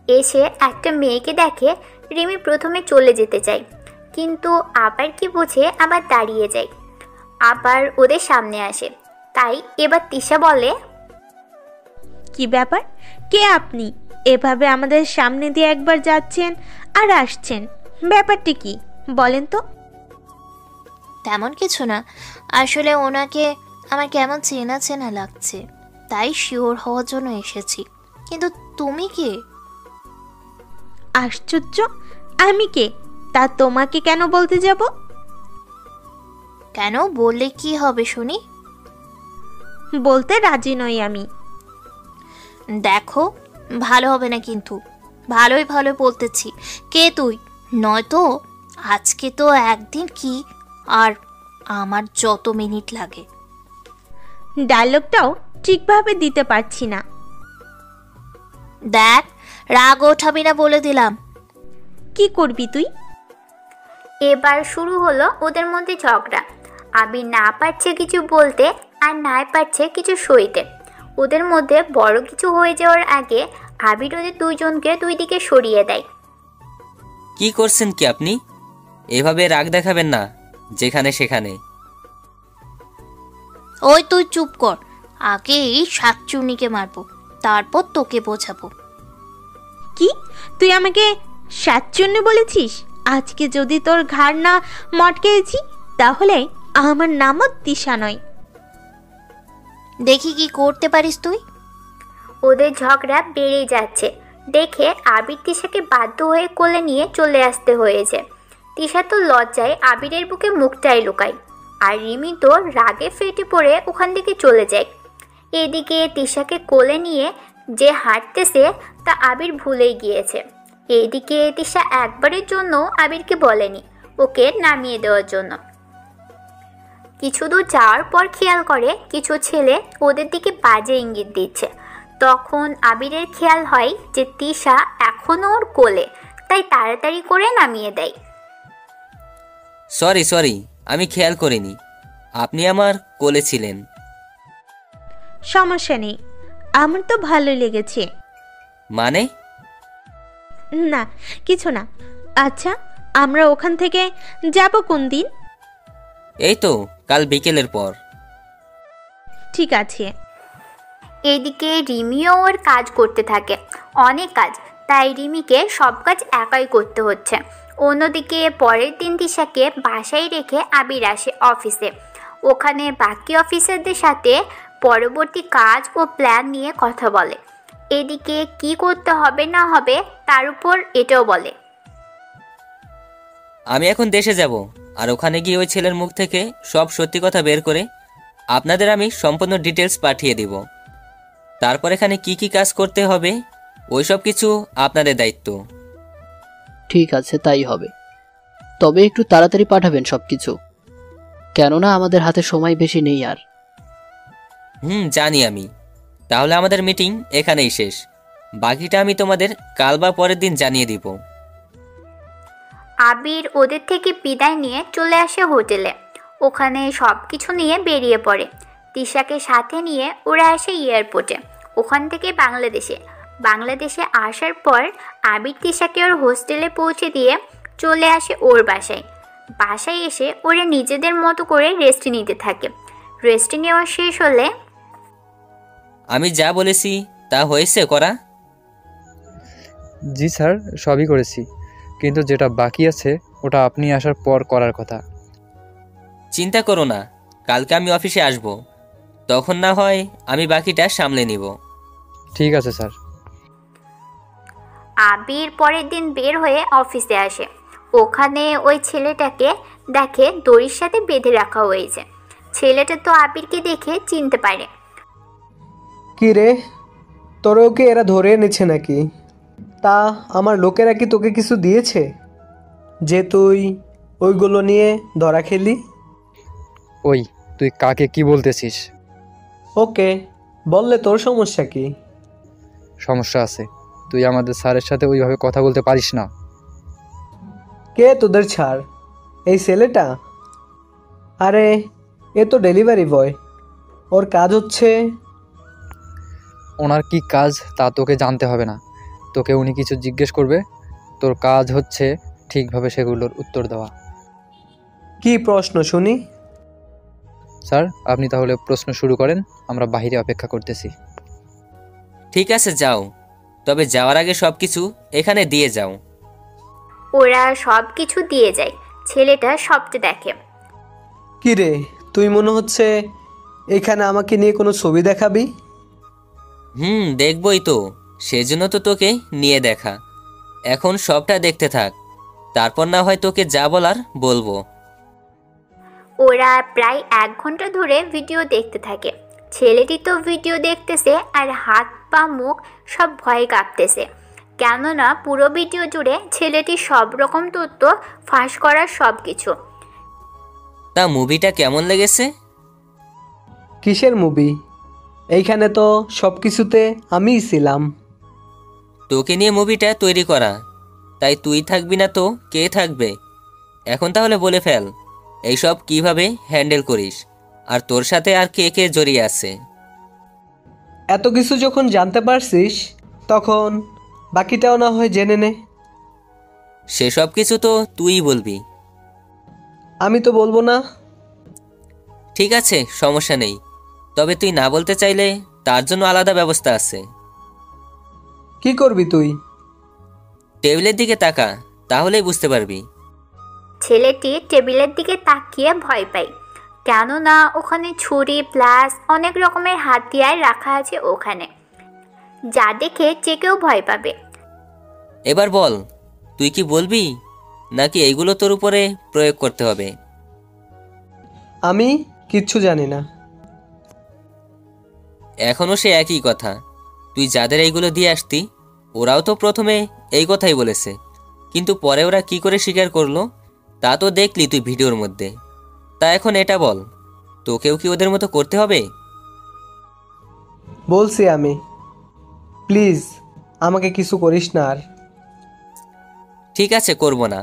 এসে একটা মেয়েকে দেখে রিমি প্রথমে চলে যেতে চায়, কিন্তু আবার কি বুঝে আবার দাঁড়িয়ে যায়, আবার ওদের সামনে আসে। তাই এবার তিশা বলে, কি ব্যাপার, কে আপনি? এভাবে আমাদের সামনে দিয়ে একবার যাচ্ছেন আর আসছেন, ব্যাপারটি কি বলেন তো? তেমন কিছু না, আসলে ওনাকে আমার কেমন চেনা চেনা লাগছে, তাই শিওর হওয়ার জন্য এসেছি। কিন্তু তুমি কে? আশ্চর্য, আমি কে তা তোমাকে কেন বলতে যাব? কেন বললে কি হবে শুনি? বলতে রাজি নই আমি। দেখো, ভালো হবে না কিন্তু, ভালোই ভালো বলতেছি। কে তুই? নয়তো আজকে তো একদিন কি আর আমার যত মিনিট লাগে। ডায়লগটাও ঠিকভাবে দিতে পারছি না। দেখ, রাগ ওঠাবি না বলে দিলাম। কি করবি তুই? এবার শুরু হলো ওদের মধ্যে ঝগড়া। আবির না পারছে কিছু বলতে, আর না পারছে কিছু সইতে। ওদের মধ্যে বড় কিছু হয়ে যাওয়ার আগে আবির ওদের দুইজনকে দুই দিকে সরিয়ে দেয়। কি করছেন কি আপনি? এভাবে রাগ দেখাবেন না যেখানে সেখানে। ওই তুই চুপ কর, আগে এই শাকচুন্নিকে মারবো, তারপর তোকে বোঝাবো। কি তুই আমাকে শাকচুন্নি বলেছিস? আজকে যদি তোর ঘাড় না মটকেছি তাহলে আমার নামও তিশা নয়। দেখি কি করতে পারিস তুই। ওদের ঝগড়া বেড়েই যাচ্ছে দেখে আবির তিশাকে বাধ্য হয়ে কোলে নিয়ে চলে আসতে হয়েছে। তিশা তো লজ্জায় আবিরের বুকে মুখটাই লুকায়, আর রিমি তো রাগে ফেটে পড়ে ওখান থেকে চলে যায়। এদিকে তিশাকে কোলে নিয়ে যে হাঁটতেছে তা আবির ভুলেই গিয়েছে। এইদিকে তিশা একবারের জন্য আবিরকে বলেনি ওকে নামিয়ে দেওয়ার জন্য। কিছু দূর যাওয়ার পর খেয়াল করে কিছু ছেলে ওদের দিকে বাজে ইঙ্গিত দিচ্ছে। তখন আবিরের খেয়াল হয় যে তিশা এখনও ওর কোলে, তাই তাড়াতাড়ি করে নামিয়ে দেয়। সরি, আমি খেয়াল করিনি আপনি আমার কোলে ছিলেন। সমস্যা নেই, আমার তো ভালোই লেগেছে। মানে? না কিছু না। আচ্ছা আমরা ওখান থেকে যাব কোন দিন? এই তো কাল বিকেলের পর। ঠিক আছে। এদিকে রিমিও ওর কাজ করতে থাকে, অনেক কাজ, তাই রিমিকে সব কাজ একাই করতে হচ্ছে। অন্যদিকে পরের দিন তিশাকে বাসায় রেখে আবির আসে অফিসে। ওখানে বাকি অফিসারদের সাথে পরবর্তী কাজ ও প্ল্যান নিয়ে কথা বলে। এদিকে কি করতে হবে না হবে তার উপর এটাও বলে। আমি এখন দেশে যাব, আর ওখানে গিয়ে ওই ছেলের মুখ থেকে সব সত্যি কথা বের করে আপনাদের আমি সম্পূর্ণ ডিটেলস পাঠিয়ে দিব। তারপর এখানে কি কি কাজ করতে হবে ওই সব কিছু আপনাদের দায়িত্ব। ঠিক আছে, তাই হবে। তবে একটু তাড়াতাড়ি পাঠাবেন সবকিছু, কেননা আমাদের হাতে সময় বেশি নেই আর। জানি আমি। তাহলে আমাদের মিটিং এখানেই শেষ, বাকিটা আমি তোমাদের কাল বা পরের দিন জানিয়ে দিব। আবির ওদের থেকে বিদায় নিয়ে চলে আসে হোটেলে। ওখানে সব কিছু নিয়ে বেরিয়ে পড়ে। তিশাকে সাথে নিয়ে ওরা আসে এয়ারপোর্টে, ওখান থেকে বাংলাদেশে আসার পর আবির তিশাকে ওর হোস্টেলে পৌঁছে দিয়ে চলে আসে ওর বাসায় এসে ওরা নিজেদের মতো করে রেস্ট নিতে থাকে। রেস্ট নেওয়া শেষ হলে আমি যা বলেছি তা হয়েছে করা? জি স্যার, সবই করেছি, কিন্তু যেটা বাকি আছে ওটা আপনি আসার পর করার কথা। চিন্তা করো না, কালকে আমি অফিসে আসব, তখন না হয় আমি বাকিটা সামলে নিব। ঠিক আছে স্যার। আবির পরের দিন বের হয়ে অফিসে আসে। ওখানে ওই ছেলেটাকে দেখে দড়ির সাথে বেঁধে রাখা হয়েছে। ছেলেটা তো আবিরকে দেখে চিনতে পারে। কি রে, তোরও কি এরা ধরে এনেছে নাকি? তা আমার লোকেরা কি তোকে কিছু দিয়েছে যে তুই ওইগুলো নিয়ে ধরা খেলি? ওই তুই কাকে কি বলতেছিস? ওকে বললে তোর সমস্যা কি? সমস্যা আছে, তুই আমাদের স্যারের সাথে ওইভাবে কথা বলতে পারিস না। কে তোদের ছাড়? এই ছেলেটা? আরে এ তো ডেলিভারি বয়, ওর কাজ হচ্ছে। ওনার কি কাজ তা তোকে জানতে হবে না, তোকে উনি কিছু জিজ্ঞেস করবে, তোর কাজ হচ্ছে ঠিকভাবে সেগুলোর উত্তর দেওয়া। কি প্রশ্ন শুনি? স্যার আপনি তাহলে প্রশ্ন শুরু করেন, আমরা বাইরে অপেক্ষা করতেছি। ঠিক আছে যাও, তবে যাওয়ার আগে সব কিছু এখানে দিয়ে যাও। ওরা সব কিছু দিয়ে যায়। ছেলেটা সবটা দেখে। কি রে, তুই মনে হচ্ছে এখানে আমাকে নিয়ে কোনো ছবি দেখাবি? দেখবই তো, সেজন্য তো তোকে নিয়ে দেখা। এখন সবটা দেখতে থাক, তারপর না হয় তোকে যা বলার বলবো। ওরা প্রায় 1 ঘন্টা ধরে ভিডিও দেখতে থাকে। ছেলেটি তো ভিডিও দেখতেছে আর হাত পা মুখ সব ভয়ে কাঁপতেছে, কেননা পুরো ভিডিও জুড়ে ছেলেটি সব রকম তথ্য ফাঁস করার সব কিছু। তা মুভিটা কেমন লেগেছে? কিসের মুভি? এইখানে তো সব কিছুতে আমিই ছিলাম। তোকে নিয়ে মুভিটা তৈরি করা, তাই তুই থাকবি না তো কে থাকবে? এখন তাহলে বলে ফেল, এইসব কিভাবে হ্যান্ডেল করিস, আর তোর সাথে আর কে কে জড়িয়ে আছে? এত কিছু যখন জানতে পারছিস তখন বাকিটাও না হয় জেনে নে। সেসব কিছু তো তুই বলবি। আমি তো বলবো না। ঠিক আছে, সমস্যা নেই, তবে তুই না বলতে চাইলে তার জন্য আলাদা ব্যবস্থা আছে। কি করবি তুই? টেবিলের দিকে তাকা, তাহলেই বুঝতে পারবি। ছেলেটি টেবিলের দিকে তাকিয়ে ভয় পায়, কেননা ওখানে ছুরি প্লাস অনেক রকমের হাতিয়ার রাখা আছে ওখানে, যা দেখে যে কেউ ভয় পাবে। এবার বল, তুই কি বলবি নাকি এইগুলো তোর উপরে প্রয়োগ করতে হবে? আমি কিচ্ছু জানি না। এখনও সে একই কথা। তুই যাদের এইগুলো দিয়ে আসতি, ওরাও তো প্রথমে এই কথাই বলেছে, কিন্তু পরে ওরা কি করে স্বীকার করলো তা তো দেখলি তুই ভিডিওর মধ্যে। তা এখন এটা বল, তোকেও কি ওদের মতো করতে হবে? বলছি আমি, প্লিজ আমাকে কিছু করিস না আর। ঠিক আছে, করব না।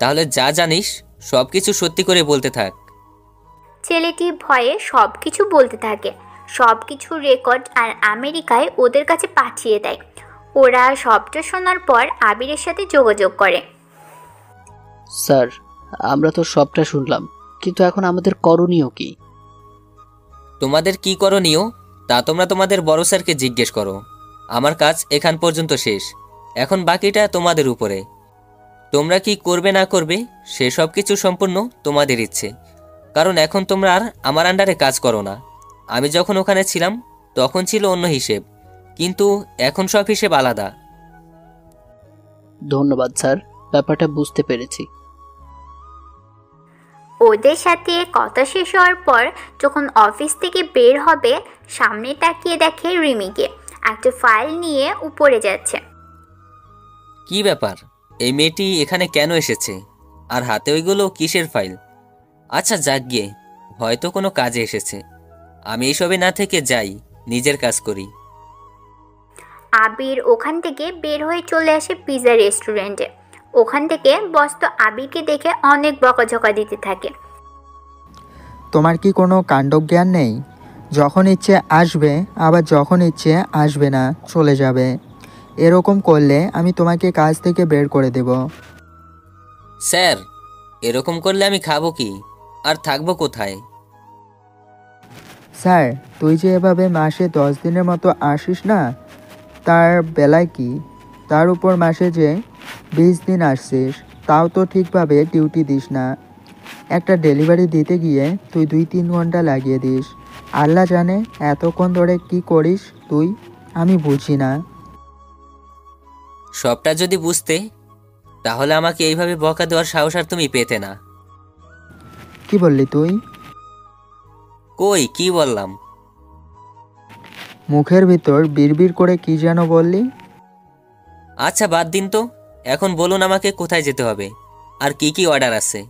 তাহলে যা জানিস সব কিছু সত্যি করে বলতে থাক। ছেলেটি ভয়ে সব কিছু বলতে থাকে, সব কিছু রেকর্ড আর আমেরিকায় ওদের কাছে পাঠিয়ে দেয়। ওরা সবটা শোনার পর আবিরের সাথে যোগাযোগ করে। স্যার, আমরা তো সবটা শুনলাম, কিন্তু এখন আমাদের করণীয় কি? তোমাদের কি করণীয় তা তোমরা তোমাদের বড় স্যারকে জিজ্ঞেস করো। আমার কাজ এখান পর্যন্ত শেষ, এখন বাকিটা তোমাদের উপরে। তোমরা কি করবে না করবে সে সব কিছু সম্পূর্ণ তোমাদের ইচ্ছে, কারণ এখন তোমরা আর আমার আন্ডারে কাজ করো না। আমি যখন ওখানে ছিলাম তখন ছিল অন্য হিসেব, কিন্তু এখন সব হিসেব আলাদা। ধন্যবাদ স্যার, ব্যাপারটা বুঝতে পেরেছি। ওদের সাথে কথা শেষ হওয়ার পর যখন অফিস থেকে বের হবে, সামনে তাকিয়ে দেখে রিমিকে একটা ফাইল নিয়ে উপরে যাচ্ছে। কি ব্যাপার, এই মেয়েটি এখানে কেন এসেছে? আর হাতে ওইগুলো কিসের ফাইল? আচ্ছা যাক গিয়ে, হয়তো কোনো কাজে এসেছে। আমি এইসবে না থেকে যাই, নিজের কাজ করি। আবির ওখান থেকে বের হয়ে চলে আসে পিৎজা রেস্টুরেন্টে। ওখান থেকে বস তো আবিরকে দেখে অনেক বকাঝকা দিতে থাকে। তোমার কি কোনো কাণ্ডজ্ঞান নেই? যখন ইচ্ছে আসবে, আবার যখন ইচ্ছে আসবে না, চলে যাবে। এরকম করলে আমি তোমাকে কাজ থেকে বের করে দেব। স্যার, এরকম করলে আমি খাবো কি আর থাকবো কোথায়? স্যার, তুই যে এভাবে মাসে 10 দিনের মতো আসিস না, তার বেলায় কি? তার উপর মাসে যে 20 দিন আসছিস, তাও তো ঠিকভাবে ডিউটি দিস না। একটা ডেলিভারি দিতে গিয়ে তুই 2-3 ঘন্টা লাগিয়ে দিস। আল্লাহ জানে এতক্ষণ ধরে কি করিস তুই, আমি বুঝি না। সবটা যদি বুঝতে, তাহলে আমাকে এইভাবে বকা দেওয়ার সাহস আর তুমি পেতে না। কি বললি তুই? কই কি বললাম? মুখের ভিতর বিড়বিড় করে কি যেন বললি। আচ্ছা বাদ দিন তো, এখন বলুন আমাকে কোথায় যেতে হবে আর কি কি অর্ডার আছে।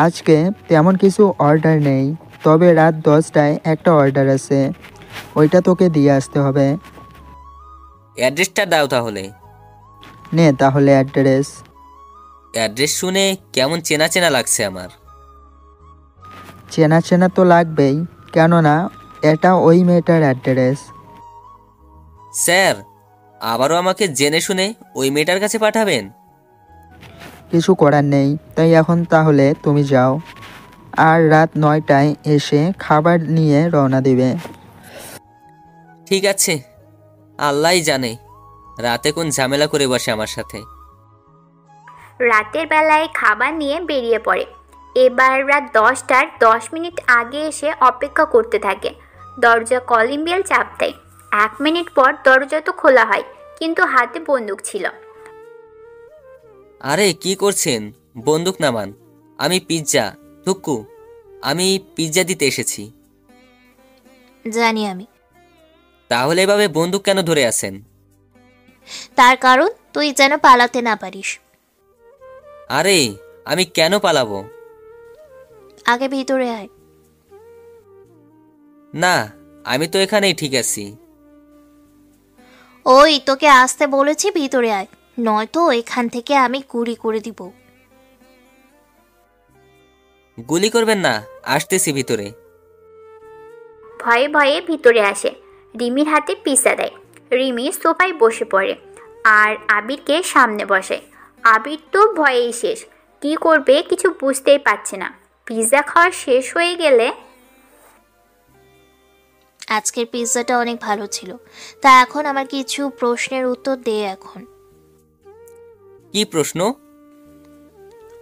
আজকে তেমন কিছু অর্ডার নেই, তবে রাত 10টায় একটা অর্ডার আছে, ওইটা তোকে দিয়ে আসতে হবে। অ্যাড্রেসটা দাও তাহলে। নে তাহলে অ্যাড্রেস। অ্যাড্রেস শুনে কেমন চেনা চেনা লাগছে আমার। চেনা চেনা তো লাগবেই, কেননা এটা ওই মেয়েটার অ্যাড্রেস। স্যার, আবারও আমাকে জেনে শুনে ওই মেয়েটার কাছে পাঠাবেন? কিছু করার নেই, তাই এখন তাহলে তুমি যাও, আর রাত 9টায় এসে খাবার নিয়ে রওনা দিবে। ঠিক আছে, আল্লাহই জানে রাতে কোন ঝামেলা করে বসে আমার সাথে। রাতের বেলায় খাবার নিয়ে বেরিয়ে পড়ে। এবার রাত 10টার 10 মিনিট আগে এসে অপেক্ষা করতে থাকে। দরজা কলিং বেল চাপ দেয়। 1 মিনিট পর দরজা তো খোলা হয়, কিন্তু হাতে বন্দুক ছিল। আরে কি করছেন, বন্দুক নামান। আমি পিৎজা থুক্কু, আমি পিৎজা দিতে এসেছি। জানি আমি। তাহলে এভাবে বন্দুক কেন ধরে আছেন? তার কারণ তুই যেন পালাতে না পারিস। আরে আমি কেন পালাবো? আগে ভিতরে আয়। না, আমি তো এখানেই ঠিক আছি। ওই তোকে আসতে বলেছি, ভিতরে আয়, নয়তো এখান থেকে আমি গুলি করে দিব। গুলি করবেন না, আসতেছি ভিতরে। ভয়ে ভয়ে ভিতরে আসে। রিমির হাতে পিৎজা দেয়। রিমি সোফায় বসে পড়ে আর আবিরকে সামনে বসে। আবির তো ভয়েই শেষ, কি করবে কিছু বুঝতেই পারছে না। পিৎজা খাওয়া শেষ হয়ে গেলে আজকের পিৎজাটা অনেক ভালো ছিল। তা এখন আমার কিছু প্রশ্নের উত্তর দে এখন। কি প্রশ্ন?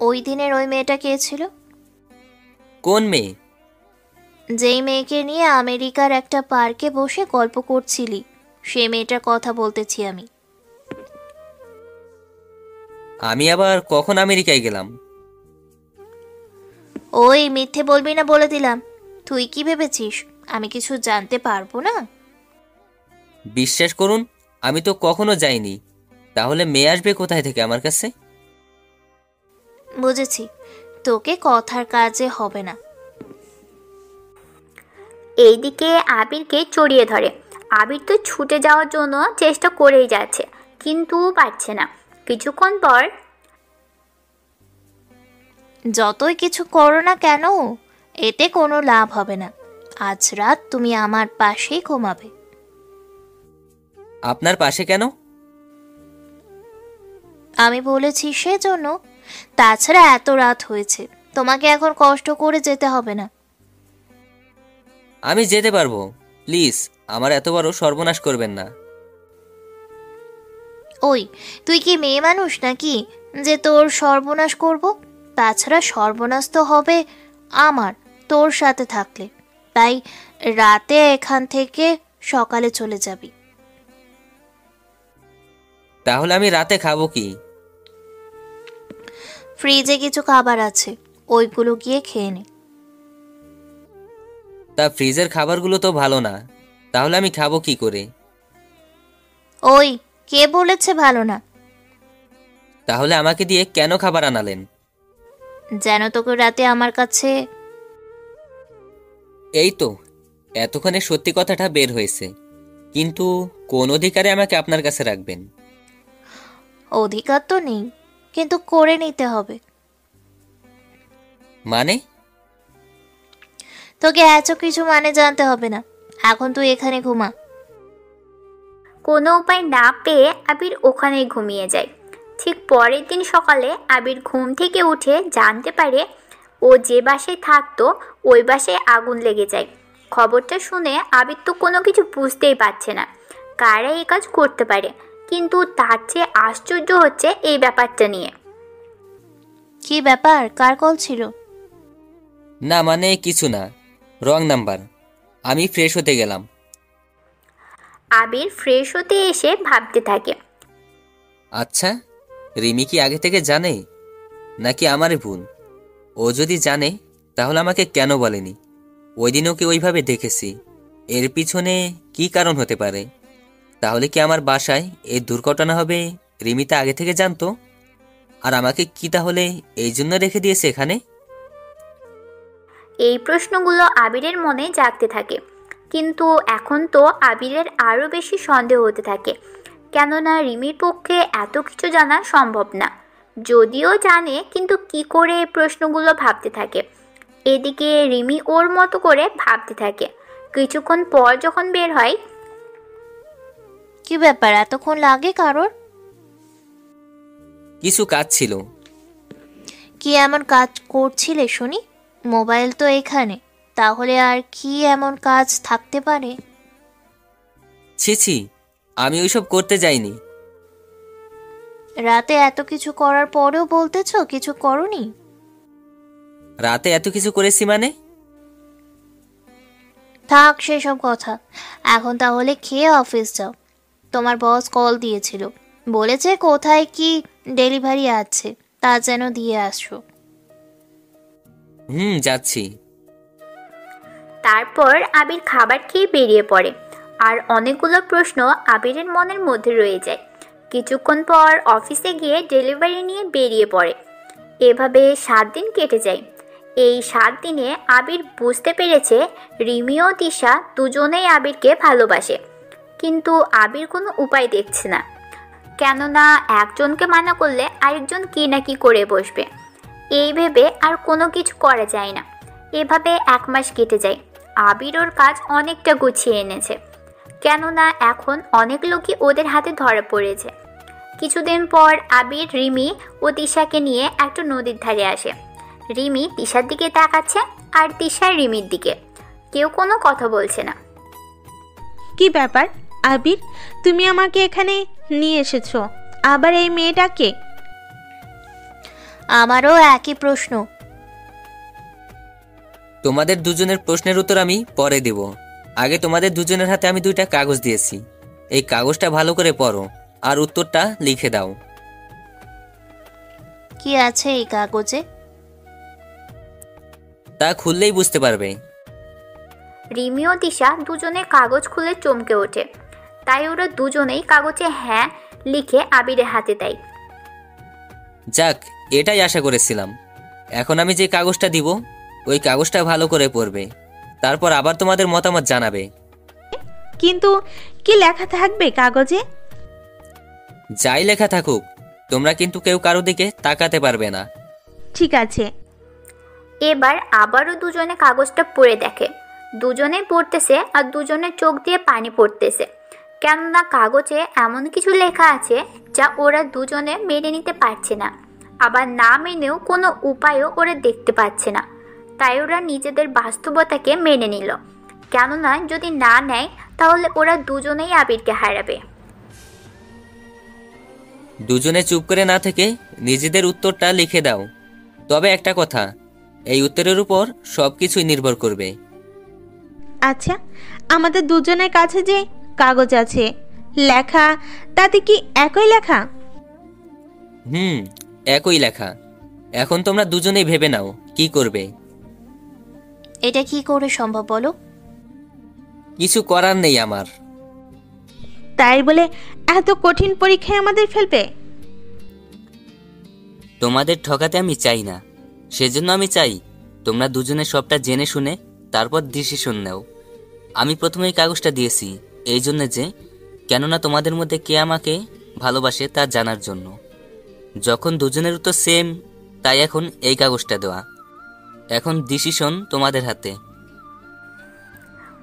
ওই দিনের ওই মেয়েটা কে ছিল? কোন মেয়ে? যেই মেয়েকে নিয়ে আমেরিকার একটা পার্কে বসে গল্প করছিলি, সেই মেয়েটার কথা বলতেছি আমি। আমি আবার কখন আমেরিকায় গেলাম? ওই মিথ্যে বলবি না বলে দিলাম। তুই কি ভেবেছিস আমি কিছু জানতে পারবো না? বিশ্বাস করুন, আমি তো কখনো যাইনি। তাহলে মেয়ে আসবে কোথায় থেকে আমার কাছে? বুঝেছি, তোকে কথার কাজে হবে না। এইদিকে আবিরকে জড়িয়ে ধরে। আবির তো ছুটে যাওয়ার জন্য চেষ্টা করেই যাচ্ছে, কিন্তু পারছে না। কিছুক্ষণ পর, যতই কিছু করো না কেন, এতে কোনো লাভ হবে না। আজ রাত তুমি আমার পাশেই ঘুমাবে। আপনার পাশে কেন? আমি বলেছি সেজন্য। তাছাড়া এত রাত হয়েছে, তোমাকে এখন কষ্ট করে যেতে হবে না। আমি যেতে পারবো। প্লিজ, আমার এত বড় সর্বনাশ করবেন না। ওই, তুই কি মেয়ে মানুষ নাকি যে তোর সর্বনাশ করব? তাছাড়া সর্বনাশ তো হবে আমার তোর সাথে থাকলে। তাই রাতে এখান থেকে সকালে চলে যাবি। তাহলে আমি রাতে খাবো কি? ফ্রিজে কিছু খাবার আছে, ওইগুলো গিয়ে খেয়ে নে। তা ফ্রিজের খাবারগুলো তো ভালো না, তাহলে আমি খাবো কি করে? ওই, কে বলেছে ভালো না? তাহলে আমাকে দিয়ে কেন খাবার আনালেন? যেন তোকে রাতে আমার কাছে। এই তো এতক্ষণে সত্যি কথাটা বের হয়েছে, কিন্তু কোন অধিকারে আমাকে আপনার কাছে রাখবেন? অধিকার তো নেই, কিন্তু করে নিতে হবে। মানে? তোকে এত কিছু মানে জানতে হবে না। এখন তুই এখানে ঘুমা। কোনো উপায় না পেয়ে আবির ওখানেই ঘুমিয়ে যায়। ঠিক পরের দিন সকালে আবির ঘুম থেকে উঠে জানতে পারে ও যে বাসায় থাকতো ওই বাসায় আগুন লেগে যায়। খবরটা শুনে আবির তো কোনো কিছু বুঝতেই পারছে না কারা এই কাজ করতে পারে, কিন্তু তার চেয়ে আশ্চর্য হচ্ছে এই ব্যাপারটা নিয়ে। কি ব্যাপার, কার কল ছিল? না মানে কিছু না, রং নাম্বার। আমি ফ্রেশ হতে গেলাম। আবির ফ্রেশ হতে এসে ভাবতে থাকে, আচ্ছা, রিমি কি আগে থেকে জানে নাকি আমারই ভুল? ও যদি জানে তাহলে আমাকে কেন বলেনি? ওই দিন ওকে ওইভাবে দেখেছি, এর পিছনে কি কারণ হতে পারে? তাহলে কি আমার বাসায় এই দুর্ঘটনা হবে রিমি তা আগে থেকে জানতো, আর আমাকে কি তাহলে এই জন্য রেখে দিয়েছে এখানে? এই প্রশ্নগুলো আবিরের মনে জাগতে থাকে, কিন্তু এখন তো আবিরের আরও বেশি সন্দেহ হতে থাকে, কেননা রিমির পক্ষে এত কিছু জানা সম্ভব না। যদিও জানে, কিন্তু কি করে এই প্রশ্নগুলো ভাবতে থাকে। এদিকে রিমি ওর মতো করে ভাবতে থাকে। কিছুক্ষণ পর যখন বের হয়, কি ব্যাপার, এতক্ষণ লাগে কারোর? কিছু কাজ ছিল। কি এমন কাজ করছিলে শুনি? মোবাইল তো এখানে, তাহলে আর কি এমন কাজ থাকতে পারে? ছি ছি, আমি ওইসব করতে যাইনি। রাতে এত কিছু করার পরেও বলতেছো কিছু করনি? রাতে এত কিছু করেছি মানে? থাক সেসব কথা, এখন তাহলে খেয়ে অফিস যাও। তোমার বস কল দিয়েছিল, বলেছে কোথায় কি ডেলিভারি আছে তা যেন দিয়ে আসো। যাচ্ছি। তারপর আবির খাবার খেয়ে বেরিয়ে পড়ে, আর অনেকগুলো প্রশ্ন আবিরের মনের মধ্যে রয়ে যায়। কিছুক্ষণ পর অফিসে গিয়ে ডেলিভারি নিয়ে বেরিয়ে পড়ে। এভাবে 7 দিন কেটে যায়। এই 7 দিনে আবির বুঝতে পেরেছে রিমি ও তিশা দুজনেই আবিরকে ভালোবাসে, কিন্তু আবির কোনো উপায় দেখছে না, কেননা একজনকে মানা করলে আরেকজন কি না কি করে বসবে। এই ভেবে আর কোনো কিছু করা যায় না। এভাবে 1 মাস কেটে যায়। আবির ওর কাজ অনেকটা গুছিয়ে এনেছে, কেননা এখন অনেক লোকই ওদের হাতে ধরা পড়েছে। কিছুদিন পর আবির রিমি ও তিশাকে নিয়ে একটা নদীর ধারে আসে। রিমি তিশার দিকে তাকাচ্ছে আর তিশা রিমির দিকে। কেউ কোনো কথা বলছে না। কি ব্যাপার আবির, তুমি আমাকে এখানে নিয়ে এসেছো, আবার এই মেয়েটাকে? আমারও একই প্রশ্ন। তোমাদের দুজনের প্রশ্নের উত্তর আমি পরে দেব। আগে তোমাদের দুজনের হাতে আমি 2টা কাগজ দিয়েছি, এই কাগজটা ভালো করে পড়ো আর উত্তরটা লিখে দাও। কি আছে এই কাগজে? তা খুললেই বুঝতে পারবে। রিমি ও দিশা দুজনে কাগজ খুলে চমকে ওঠে, তাই ওরা দুজনেই কাগজে হ্যাঁ লিখে আবিরের হাতে দেয়। যাক, এটাই আশা করেছিলাম। এখন আমি যে কাগজটা দিব ওই কাগজটা ভালো করে পড়বে, তারপর আবার তোমাদের মতামত জানাবে। কিন্তু কি লেখা থাকবে কাগজে? যাই লেখা থাকুক, তোমরা কিন্তু কেউ কারো দিকে তাকাতে পারবে না। ঠিক আছে। এবার আবারও দুজনে কাগজটা পড়ে দেখে। দুজনে পড়তেছে আর দুজনের চোখ দিয়ে পানি পড়তেছে, কেননা কাগজে এমন কিছু লেখা আছে যা ওরা দুজনে মেনে নিতে পারছে না, আবার না মেনেও কোনো উপায়ও ওরা দেখতে পাচ্ছে না। তাই ওরা নিজেদের বাস্তবতাকে মেনে নিল, কেননা যদি না নেয় তাহলে ওরা দুজনেই আবিরকে হারাবে। দুজনে চুপ করে না থেকে নিজেদের উত্তরটা লিখে দাও। তবে একটা কথা, এই উত্তরের উপর সবকিছুই নির্ভর করবে। আচ্ছা, আমাদের দুজনের কাছে যে কাগজ আছে লেখা, তাতে কি একই লেখা? একই লেখা। এখন তোমরা দুজনেই ভেবে নাও কি করবে। এটা কি করে সম্ভব বলো? কিছু করার নেই আমার। তাই বলে এত কঠিন পরীক্ষায় আমাদের ফেলবে? তোমাদের ঠকাতে আমি চাই না, সেজন্য আমি চাই তোমরা দুজনে সবটা জেনে শুনে তারপর ডিসিশন নাও। আমি প্রথমে এই কাগজটা দিয়েছি এই জন্য যে, কেননা তোমাদের মধ্যে কে আমাকে ভালোবাসে তা জানার জন্য। যখন দুজনের উত্তর সেম, তাই এখন এই কাগজটা দেওয়া। এখন ডিসিশন তোমাদের হাতে।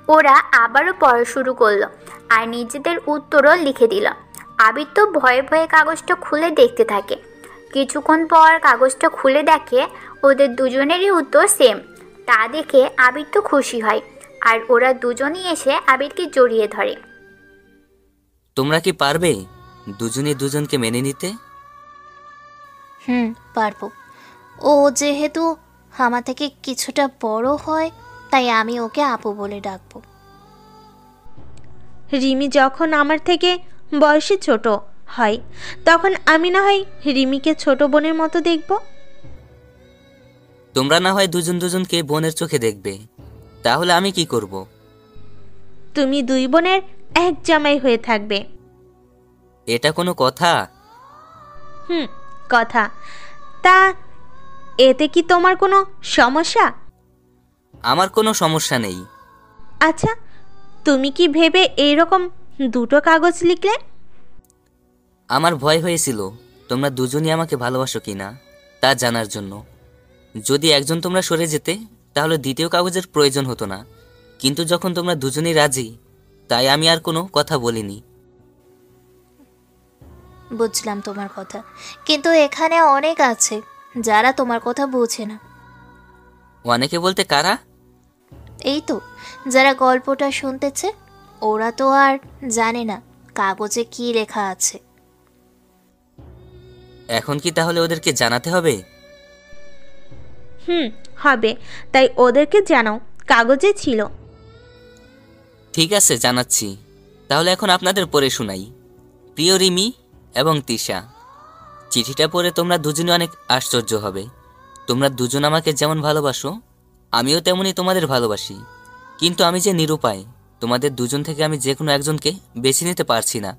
ওরা আবারও পড়া শুরু করলো আর নিজেদের উত্তরও লিখে দিল। আবির তো ভয়ে ভয়ে কাগজটা খুলে দেখতে থাকে। কিছুক্ষণ পর কাগজটা খুলে দেখে ওদের দুজনেরই উত্তর সেম। তা দেখে আবির তো খুশি হয়, আর ওরা দুজনেই এসে আবিরকে জড়িয়ে ধরে। তোমরা কি পারবে দুজনে দুজনকে মেনে নিতে? পারবো। ও যেহেতু আমার থেকে কিছুটা বড় হয়, তাই আমি ওকে আপু বলে ডাকবো। রিমি যখন আমার থেকে বয়সে ছোট হয়, তখন আমি না হয় রিমিকে ছোট বোনের মতো দেখব। তোমরা না হয় দুজন দুজনকে বোনের চোখে দেখবে, তাহলে আমি কি করব? তুমি 2 বোনের এক জামাই হয়ে থাকবে। এটা কোনো কথা? কথা। তা এতে কি তোমার কোনো সমস্যা? আমার কোনো সমস্যা নেই। আচ্ছা, তুমি কি ভেবে এইরকম 2টো কাগজ লিখলে? আমার ভয় হয়েছিল তোমরা দুজনই আমাকে ভালোবাসো কিনা তা জানার জন্য। যদি একজন তোমরা সরে যেতে তাহলে দ্বিতীয় কাগজের প্রয়োজন হতো না, কিন্তু যখন তোমরা দুজনেই রাজি, তাই আমি আর কোনো কথা বলিনি। বুঝলাম তোমার কথা, কিন্তু এখানে অনেক আছে যারা তোমার কথা বোঝে না। অনেকে বলতে কারা? এই তো যারা গল্পটা শুনতেছে, ওরা তো আর জানে না কাগজে কি লেখা আছে। এখন কি তাহলে ওদেরকে জানাতে হবে? হবে, তাই ওদেরকে জানাও কাগজে ছিল। ঠিক আছে, জানাচ্ছি। তাহলে এখন আপনাদের পড়ে শোনাই। প্রিয় রিমি এবং তিশা, চিঠিটা পড়ে তোমরা দুজনে অনেক আশ্চর্য হবে। তোমরা দুজন আমাকে যেমন ভালোবাসো, আমিও তেমনই তোমাদের ভালোবাসি। কিন্তু আমি যে নিরুপায়, তোমাদের দুজন থেকে আমি যে কোনো একজনকে বেছে নিতে পারছি না।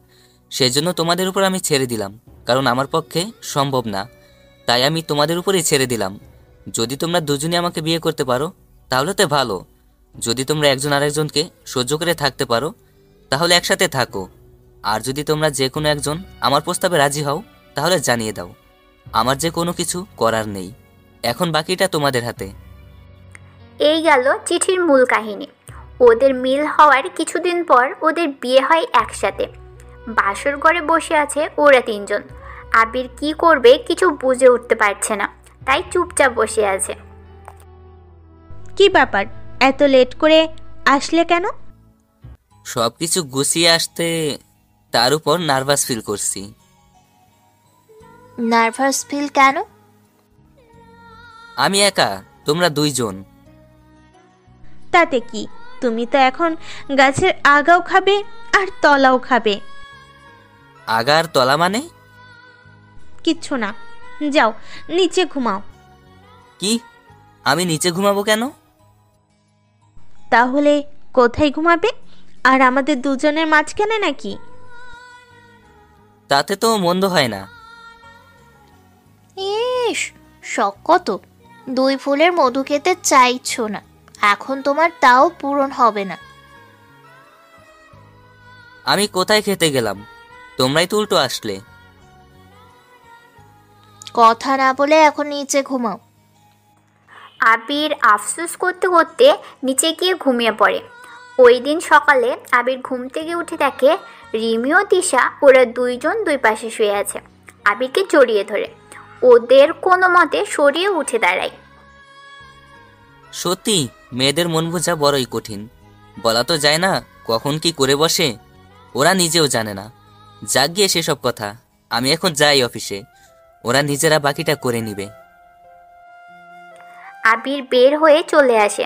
সেজন্য তোমাদের উপর আমি ছেড়ে দিলাম, কারণ আমার পক্ষে সম্ভব না। তাই আমি তোমাদের উপরেই ছেড়ে দিলাম। যদি তোমরা দুজনে আমাকে বিয়ে করতে পারো তাহলে তো ভালো। যদি তোমরা একজন আরেকজনকে সহ্য করে থাকতে পারো তাহলে একসাথে থাকো। আর যদি তোমরা যে কোনো একজন আমার প্রস্তাবে রাজি হও তাহলে জানিয়ে দাও। আমার যে কোনো কিছু করার নেই। এখন বাকিটা তোমাদের হাতে। এই গেল চিঠির মূল কাহিনী। ওদের মিল হওয়ার কিছুদিন পর ওদের বিয়ে হয় একসাথে। বাসর ঘরে বসে আছে ওরা 3 জন। আবির কি করবে কিছু বুঝে উঠতে পারছে না, তাই চুপচাপ বসে আছে। কি ব্যাপার, এত লেট করে আসলে কেন? সব কিছু গুছিয়ে আসতে তার উপর নার্ভাস ফিল করছি। নার্ভাস ফিল কেন? আমি একা, তোমরা দুইজন। তাতে কি, তুমি তো এখন গাছের আগাও খাবে আর তলাও খাবে। আগা আর তলা মানে? কিচ্ছু না, যাও নিচে ঘুমাও। কি, আমি নিচে ঘুমাবো কেন? তাহলে কোথায় ঘুমাবে? আর আমাদের দুজনের মাঝখানে নাকি? তাতে তো মন্দ হয় না। ইস, শখ কত! 2 ফুলের মধু খেতে চাইছো না, এখন তোমার তাও পূরণ হবে না। আমি কোথায় খেতে গেলাম? তোমরাই তো উল্টো আসলে। কথা না বলে এখন নিচে ঘুমাও। আবির আফসোস করতে করতে নিচে গিয়ে ঘুমিয়ে পড়ে। ওই দিন সকালে আবির ঘুম থেকে উঠে দেখে রিমি ও তিশা ওরা দুইজন দুই পাশে শুয়ে আছে। আবিরকে জড়িয়ে ধরে ওদের কোনো মতে সরিয়ে উঠে দাঁড়ায়। সত্যি মেয়েদের মন বোঝা বড়ই কঠিন। বলা তো যায় না কখন কি করে বসে, ওরা নিজেও জানে না। যাক গিয়ে সেসব কথা, আমি এখন যাই অফিসে, ওরা নিজেরা বাকিটা করে নিবে। আবির বের হয়ে চলে আসে।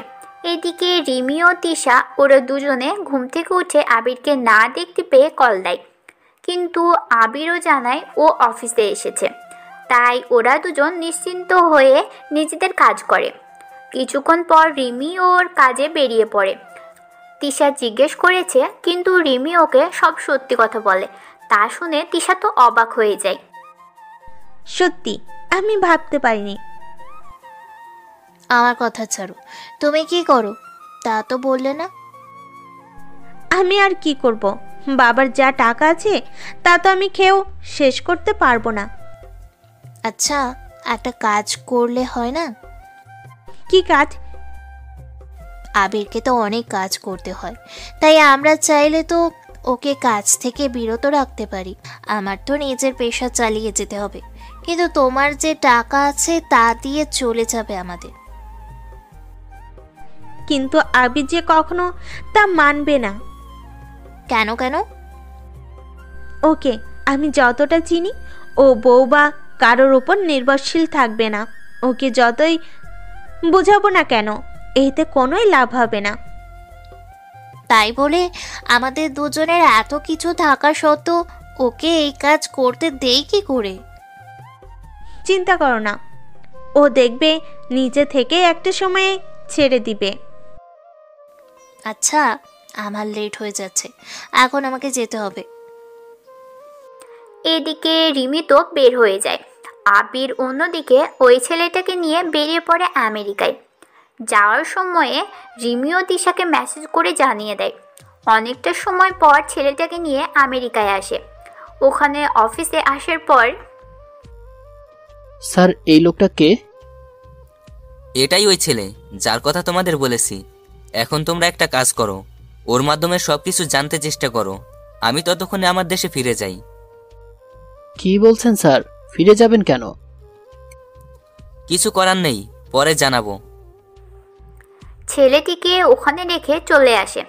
এদিকে রিমি ও তিশা ওরা দুজনে ঘুম থেকে উঠে আবিরকে না দেখতে পেয়ে কল দেয়, কিন্তু আবিরও জানায় ও অফিসে এসেছে। তাই ওরা দুজন নিশ্চিন্ত হয়ে নিজেদের কাজ করে। কিছুক্ষণ পর রিমি ওর কাজে বেরিয়ে পড়ে। তিশা জিজ্ঞেস করেছে, কিন্তু রিমি ওকে সব সত্যি কথা বলে। তা শুনে তিশা তো অবাক হয়ে যায়। সত্যি, আমি ভাবতে পারিনি। আমার কথা ছাড়ো, তুমি কি করো তা তো বললে না। আমি আর কি করব, বাবার যা টাকা আছে তা তো আমি খেয়েও শেষ করতে পারবো না। আচ্ছা, একটা কাজ করলে হয় না? কি কাজ? আবিরকে তো অনেক কাজ করতে হয়, তাই আমরা চাইলে তো ওকে কাজ থেকে বিরত রাখতে পারি। আমার তো নিজের পেশা চালিয়ে যেতে হবে, কিন্তু তোমার যে টাকা আছে তা দিয়ে চলে যাবে আমাদের। কিন্তু আবির যে কখনো তা মানবে না। কেন কেন? ওকে আমি যতটা চিনি, ও বউ বা কারোর উপর নির্ভরশীল থাকবে না। ওকে যতই বুঝাবো না কেন, এতে কোনোই লাভ হবে না। তাই বলে আমাদের দুজনের এত কিছু থাকা সত্ত্বেও ওকে এই কাজ করতে দেই কি করে? চিন্তা করো না, ও দেখবে নিজে থেকে একটা সময়ে ছেড়ে দিবে। আচ্ছা, আমার লেট হয়ে যাচ্ছে, এখন আমাকে যেতে হবে। এদিকে রিমি তো বের হয়ে যায়। আবির অন্যদিকে ওই ছেলেটাকে নিয়ে বেরিয়ে পড়ে আমেরিকায়। যাওয়ার সময়ে রিমি ও তিশাকে মেসেজ করে জানিয়ে দেয়। অনেকটা সময় পর ছেলেটাকে নিয়ে আমেরিকায় আসে। ওখানে অফিসে আসার পর, স্যার এই লোকটা কে? এটাই ওই ছেলে যার কথা তোমাদের বলেছি। এখন তোমরা একটা কাজ করো, ওর মাধ্যমে সবকিছু জানতে চেষ্টা করো। আমি ততক্ষণে আমার দেশে ফিরে যাই। কি বলছেন স্যার, ফিরে যাবেন কেন? কিছু করার নেই, পরে জানাবো। ছেলেটিকে ওখানে রেখে চলে আসে।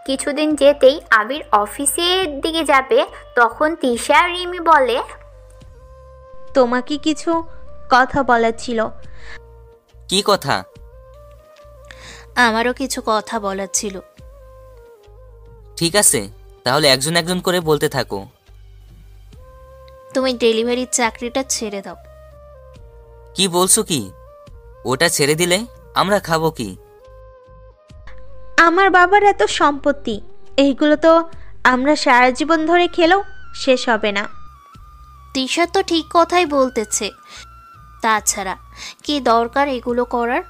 কিছুদিন যেতেই আবির অফিসের দিকে যাবে, তখন তিশা আর রিমি বলে, তোমাকে কিছু কথা বলার ছিল। কি কথা? আমারও কিছু কথা বলার ছিল। ঠিক আছে, তাহলে একজন একজন করে বলতে থাকো। তুমি ডেলিভারির চাকরিটা ছেড়ে দাও। কি বলছো কি? ওটা ছেড়ে দিলে আমরা খাবো কি? আমার বাবার এত সম্পত্তি, এইগুলো তো আমরা সারা জীবন ধরে খেলেও শেষ হবে না। তিশা তো ঠিক কথাই বলতেছে। তাছাড়া কি দরকার এগুলো করার?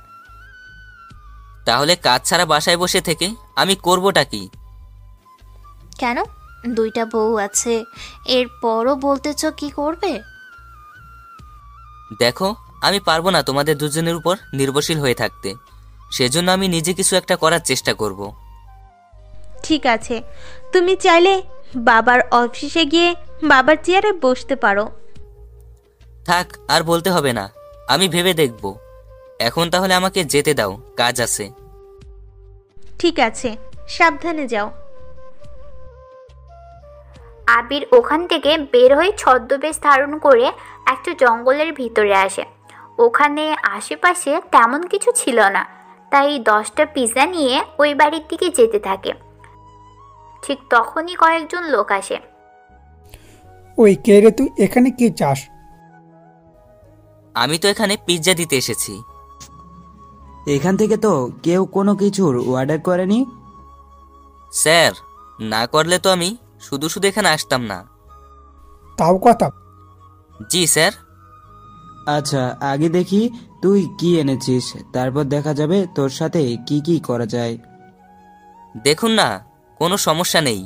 তাহলে কাজ ছাড়া বাসায় বসে থেকে আমি করবোটা কি? কেন? 2টা বউ আছে, এরপরও বলতেছ কি করবে? দেখো, আমি পারবো না তোমাদের দুজনের উপর নির্ভরশীল হয়ে থাকতে। সেজন্য আমি নিজে কিছু একটা করার চেষ্টা করব। ঠিক আছে, তুমি চাইলে বাবার অফিসে গিয়ে বাবার চেয়ারে বসতে পারো। থাক, আর বলতে হবে না, আমি ভেবে দেখব। এখন তাহলে আমাকে যেতে দাও, কাজ আছে। ঠিক আছে, সাবধানে যাও। আবির ওখান থেকে বের হয়ে ছদ্মবেশ ধারণ করে একটা জঙ্গলের ভিতরে আসে। ওখানে আশেপাশে তেমন কিছু ছিল না, তাই 10টা পিৎজা নিয়ে ওই বাড়ির দিকে যেতে থাকে। ঠিক তখনই কয়েকজন লোক আসে। ওই কে রে তুই, এখানে কি চাস? আমি তো এখানে পিৎজা দিতে এসেছি। এখান থেকে তো কেউ কোনো কিছুর অর্ডার করেনি। স্যার, না করলে তো আমি শুধু শুধু এখানে আসতাম না। তাও কথা। জি স্যার। আচ্ছা, আগে দেখি তুই কি এনেছিস, তারপর দেখা যাবে তোর সাথে কি কি করা যায়। দেখুন না, কোনো সমস্যা নেই।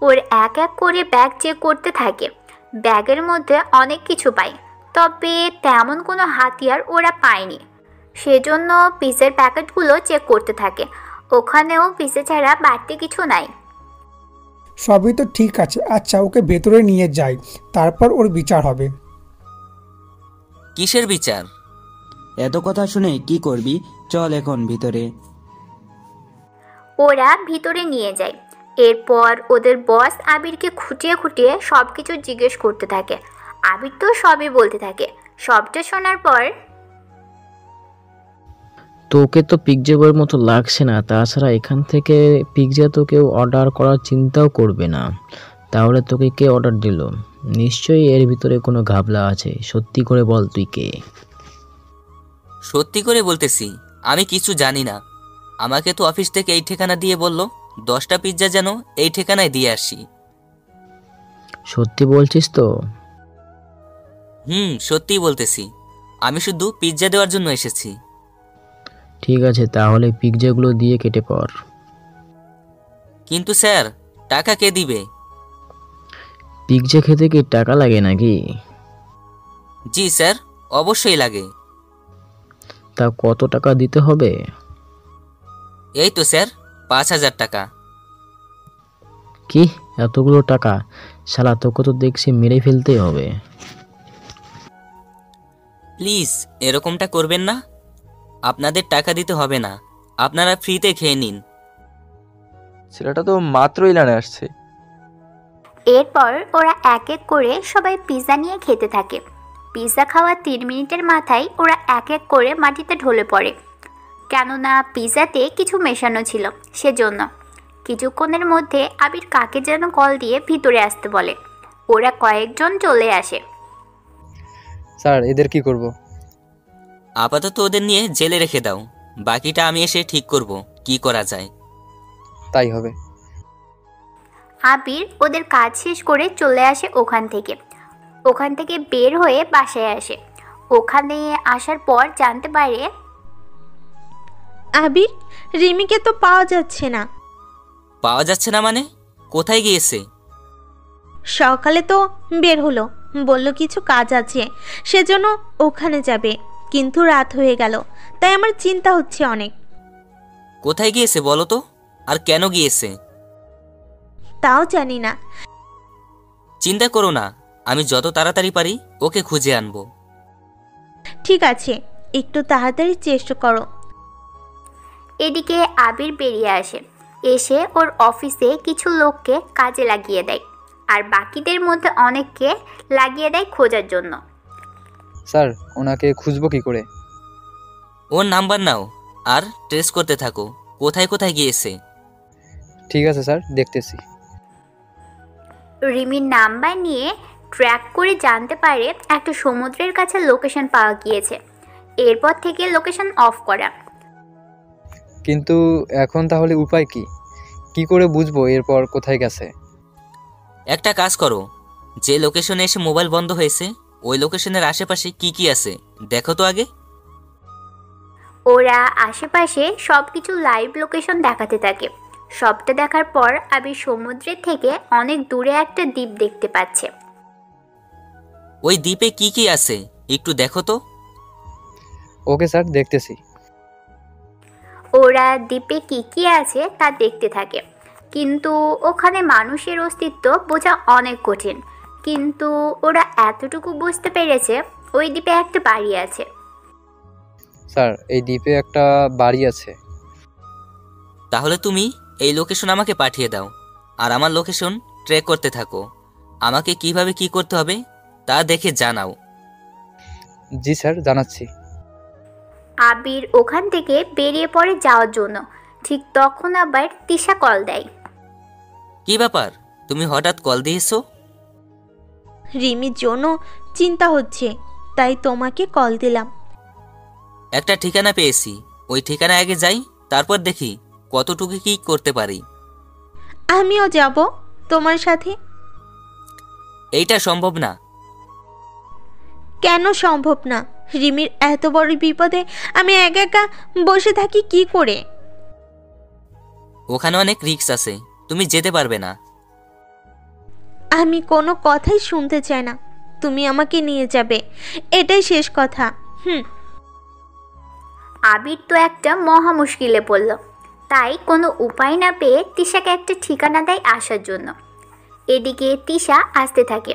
ওর এক এক করে ব্যাগ চেক করতে থাকে। ব্যাগের মধ্যে অনেক কিছু পায়, তবে তেমন কোনো হাতিয়ার ওরা পায়নি। সেজন্য পিসের প্যাকেটগুলো চেক করতে থাকে। ওখানেও পিসে ছাড়া বাড়তি কিছু নাই। সবই তো ঠিক আছে। আচ্ছা, ওকে ভেতরে নিয়ে যাই, তারপর ওর বিচার হবে। কিসের বিচার? এত কথা শুনে কি করবি, চল এখন ভিতরে। ওরা ভিতরে নিয়ে যায়। এরপর ওদের বস আবিরকে খুঁটিয়ে খুঁটিয়ে সব কিছু জিজ্ঞেস করতে থাকে। আবির তো সবই বলতে থাকে। সবটা শোনার পর, তোকে তো পিৎজা বইয়ের মতো লাগছে না, তাছাড়া এখান থেকে পিৎজা তো কেউ অর্ডার করার চিন্তাও করবে না। তাহলে তোকে কে অর্ডার দিল? নিশ্চয়ই এর ভিতরে কোনো ঘাবলা আছে। সত্যি করে বল, তুই কে? সত্যি করে বলতেছি, আমি কিছু জানি না। আমাকে তো অফিস থেকে এই ঠিকানা দিয়ে বলল 10টা পিৎজা যেন এই ঠিকানায় দিয়ে আসি। সত্যি বলছিস তো? সত্যিই বলতেছি। আমি শুধু পিৎজা দেওয়ার জন্য এসেছি। ঠিক আছে, তাহলে পিৎজাগুলো দিয়ে কেটে পড়। কিন্তু স্যার, টাকা কে দিবে? পিৎজা খেতে কি টাকা লাগে নাকি? জি স্যার, অবশ্যই লাগে। তা কত টাকা দিতে হবে? এই তো স্যার, 5,000 টাকা। কি এতগুলো টাকা? শালা, তোকে তো দেখছি মেরে ফেলতেই হবে। প্লিজ এরকমটা করবেন না। আপনাদের টাকা দিতে হবে না, আপনারা ফ্রিতে খেয়ে নিন। ছেলেটা তো মাত্রই লানে আসছে। এরপর ওরা এক এক করে সবাই পিৎজা নিয়ে খেতে থাকে। পিৎজা খাওয়ার 3 মিনিটের মাথায় ওরা এক এক করে মাটিতে ঢলে পড়ে, কেননা পিৎজাতে কিছু মেশানো ছিল সেজন্য। কিছুক্ষণের মধ্যে আবির কাকে যেন কল দিয়ে ভিতরে আসতে বলে। ওরা কয়েকজন চলে আসে। স্যার, এদের কি করব? আপাতত ওদের নিয়ে জেলে রেখে দাও, বাকিটা আমি এসে ঠিক করব কি করা যায়। তাই হবে। আবির ওদের কাজ শেষ করে চলে আসে ওখান থেকে বের হয়ে বাসায় আসে। ওখানে আসার পর জানতে পারে আবির, রিমিকে তো পাওয়া যাচ্ছে না। পাওয়া যাচ্ছে না মানে? কোথায় গিয়েছে? সকালে তো বের হলো, বলল কিছু কাজ আছে, সেজন্য ওখানে যাবে, কিন্তু রাত হয়ে গেল, তাই আমার চিন্তা হচ্ছে অনেক। কোথায় গিয়েছে বলো তো, আর কেন গিয়েছে? তাও জানি না। চিন্তা করো না, আমি যত তাড়াতাড়ি পারি ওকে খুঁজে আনবো। ঠিক আছে, একটু তাড়াতাড়ি চেষ্টা করো। এদিকে আবির বেরিয়ে আসে। এসে ওর অফিসে কিছু লোককে কাজে লাগিয়ে দেয়, আর বাকিদের মধ্যে অনেককে লাগিয়ে দেয় খোঁজার জন্য। স্যার, ওনাকে খুঁজবো কি করে? ওর নাম্বার নাও আর ট্রেস করতে থাকো কোথায় কোথায় গিয়েছে। ঠিক আছে স্যার, দেখতেছি। রিমির নাম্বার নিয়ে ট্র্যাক করে জানতে পারে একটা সমুদ্রের কাছে লোকেশন পাওয়া গিয়েছে। এরপর থেকে লোকেশন অফ করা। কিন্তু এখন তাহলে উপায় কি? কি করে বুঝবো এরপর কোথায় গেছে? একটা কাজ করো, যে লোকেশনে এসে মোবাইল বন্ধ হয়েছে ওই লোকেশনের আশেপাশে কি কি আছে দেখো তো আগে। ওরা আশেপাশে সব কিছু লাইভ লোকেশন দেখাতে থাকে। সবটা দেখার পর আবির সমুদ্রের থেকে অনেক দূরে একটা দ্বীপ দেখতে পাচ্ছে। ওই দ্বীপে কি কি আছে একটু দেখো তো। ওকে স্যার, দেখতেছি। ওরা দ্বীপে কি কি আছে তা দেখতে থাকে, কিন্তু ওখানে মানুষের অস্তিত্ব বোঝা অনেক কঠিন। কিন্তু ওরা এতটুকু বুঝতে পেরেছে ওই দ্বীপে একটা বাড়ি আছে। স্যার, এই দ্বীপে একটা বাড়ি আছে। তাহলে তুমি এই লোকেশন আমাকে পাঠিয়ে দাও, আর আমার লোকেশন ট্র্যাক করতে থাকো। আমাকে কিভাবে কি করতে হবে তা দেখে জানাও। জি স্যার, জানাচ্ছি। আবির ওখান থেকে বেরিয়ে পড়ে যাওয়ার জন্য। ঠিক তখন আবার তিশা কল দেয়। কি ব্যাপার, তুমি হঠাৎ কল দিয়েছো? রিমির জন্য চিন্তা হচ্ছে, তাই তোমাকে কল দিলাম। একটা ঠিকানা পেয়েছি, ওই ঠিকানায় আগে যাই, তারপর দেখি কতটুকু কি করতে পারি। আমিও যাব তোমার সাথে। এইটা সম্ভব না। কেন সম্ভব না? রিমির এত বড় বিপদে আমি একা একা বসে থাকি কি করে? ওখানে অনেক রিস্ক আছে, তুমি যেতে পারবে না। আমি কোনো কথাই শুনতে চাই না, তুমি আমাকে নিয়ে যাবে, এটাই শেষ কথা। আবির তো একটা মহা মুশকিলে পড়ল, তাই কোনো উপায় না পেয়ে তিশাকে একটা ঠিকানা দেয় আসার জন্য। এদিকে তিশা আসতে থাকে,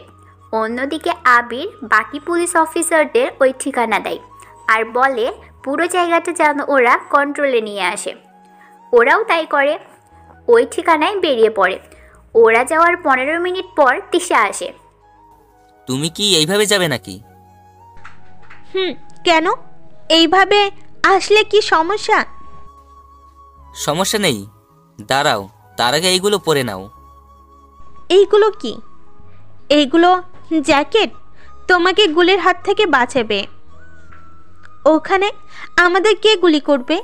অন্যদিকে আবির বাকি পুলিশ অফিসারদের ওই ঠিকানা দেয় আর বলে পুরো জায়গাটা যেন ওরা কন্ট্রোলে নিয়ে আসে। ওরাও তাই করে, ওই ঠিকানায় বেরিয়ে পড়ে। ওরা যাওয়ার 15 মিনিট পর তিশা আসে। তুমি কি এইভাবে যাবে নাকি? কেন? এইভাবে আসলে কি সমস্যা? সমস্যা নেই, দাঁড়াও, তার আগে এইগুলো পরে নাও। এইগুলো কি? এইগুলো জ্যাকেট, তোমাকে গুলির হাত থেকে বাঁচাবে। ওখানে আমাদের কে গুলি করবে?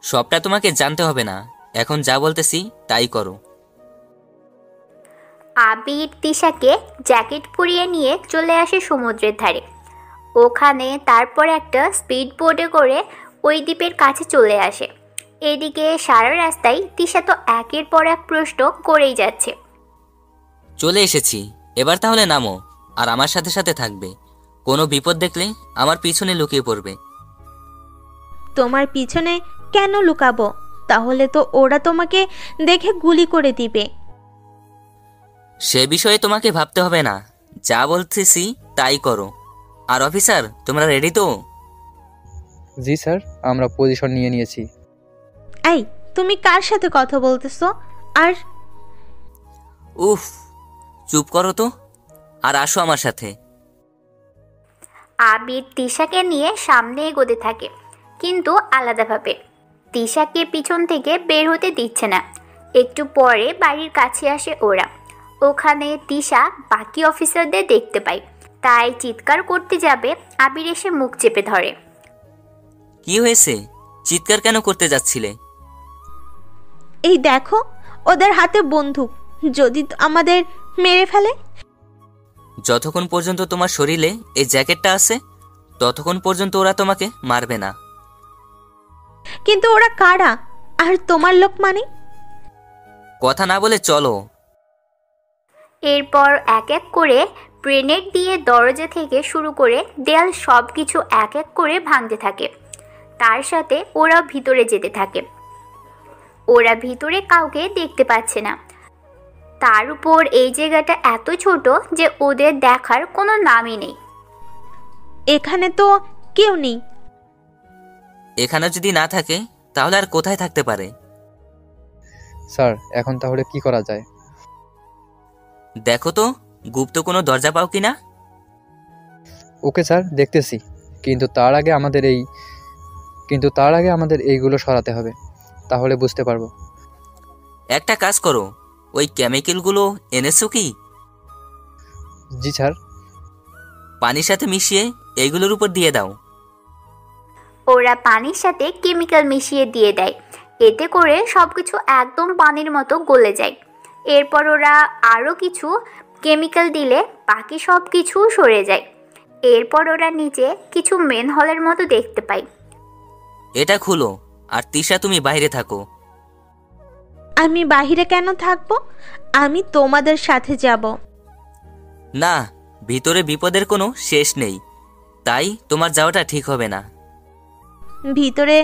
সবটা তোমাকে জানতে হবে না, এখন যা বলতেছি তাই করো। আবির তিশাকে জ্যাকেট পরিয়ে নিয়ে চলে আসে সমুদ্রের ধারে। ওখানে তারপর একটা স্পিড বোটে করে ওই দ্বীপের কাছে চলে আসে। এদিকে সারা রাস্তায় তিশা তো একের পর এক প্রশ্ন করেই যাচ্ছে। চলে এসেছি, এবার তাহলে নামো আর আমার সাথে সাথে থাকবে। কোনো বিপদ দেখলে আমার পিছনে লুকিয়ে পড়বে। তোমার পিছনে কেন লুকাবো? তাহলে তো ওরা তোমাকে দেখে গুলি করে দিবে। সে বিষয়ে তোমাকে ভাবতে হবে না, যা বলতেছি তাই করো। আর অফিসার, তোমরা রেডি তো? জি স্যার, আমরা পজিশন নিয়ে নিয়েছি। এই, তুমি কার সাথে কথা বলতেছো? আর উফ, চুপ করো তো, আর আসো আমার সাথে। আবির তিশাকে নিয়ে সামনে এগোতে থাকে, কিন্তু আলাদাভাবে। তিশাকে পিছন থেকে বের হতে দিচ্ছে না। একটু পরে বাড়ির কাছে আসে ওরা। ওখানে তিশা বাকি অফিসারদের দেখতে পায়, তাই চিৎকার করতে যাবে, আবির এসে মুখ চেপে ধরে। কি হয়েছে? চিৎকার কেন করতে যাচ্ছিলে? এই দেখো, ওদের হাতে বন্দুক, যদি আমাদের মেরে ফেলে। যতক্ষণ পর্যন্ত তোমার শরীরে এই জ্যাকেটটা আছে ততক্ষণ পর্যন্ত ওরা তোমাকে মারবে না। কিন্তু ওরা কারা? আর তোমার লোক মানে? কথা না বলে চলো। এরপর এক এক করে গ্রেনেড দিয়ে দরজা থেকে শুরু করে দেয়াল সব কিছু এক এক করে ভাঙতে থাকে। তার সাথে ওরা ভিতরে যেতে থাকে। ওরা ভিতরে কাউকে দেখতে পাচ্ছে না। তার উপর এই জায়গাটা এত ছোট যে ওদের দেখার কোনো নামই নেই। এখানে তো কেউ নেই। এখানে যদি না থাকে তাহলে আর কোথায় থাকতে পারে? স্যার, এখন তাহলে কি করা যায়? দেখো তো গুপ্ত কোনো দরজা পাও কিনা। ওকে স্যার, দেখতেছি, কিন্তু তার আগে আমাদের এইগুলো সরাতে হবে, তাহলে বুঝতে পারবো। একটা কাজ করো, ওই কেমিক্যালগুলো এনেছো কি? জি স্যার। পানির সাথে মিশিয়ে এইগুলোর উপর দিয়ে দাও। ওরা পানির সাথে কেমিক্যাল মিশিয়ে দিয়ে দেয়, এতে করে সবকিছু একদম পানির মতো গলে যায়। এরপর ওরা আরও কিছু কেমিক্যাল দিলে বাকি সব কিছু সরে যায়। এরপর ওরা নিচে কিছু মেন হলের মতো দেখতে পায়। এটা খুলো, আর তিশা তুমি বাইরে থাকো। আমি বাইরে কেন থাকবো? আমি তোমাদের সাথে যাব। না, ভিতরে বিপদের কোনো শেষ নেই, তাই তোমার যাওয়াটা ঠিক হবে না। ভিতরে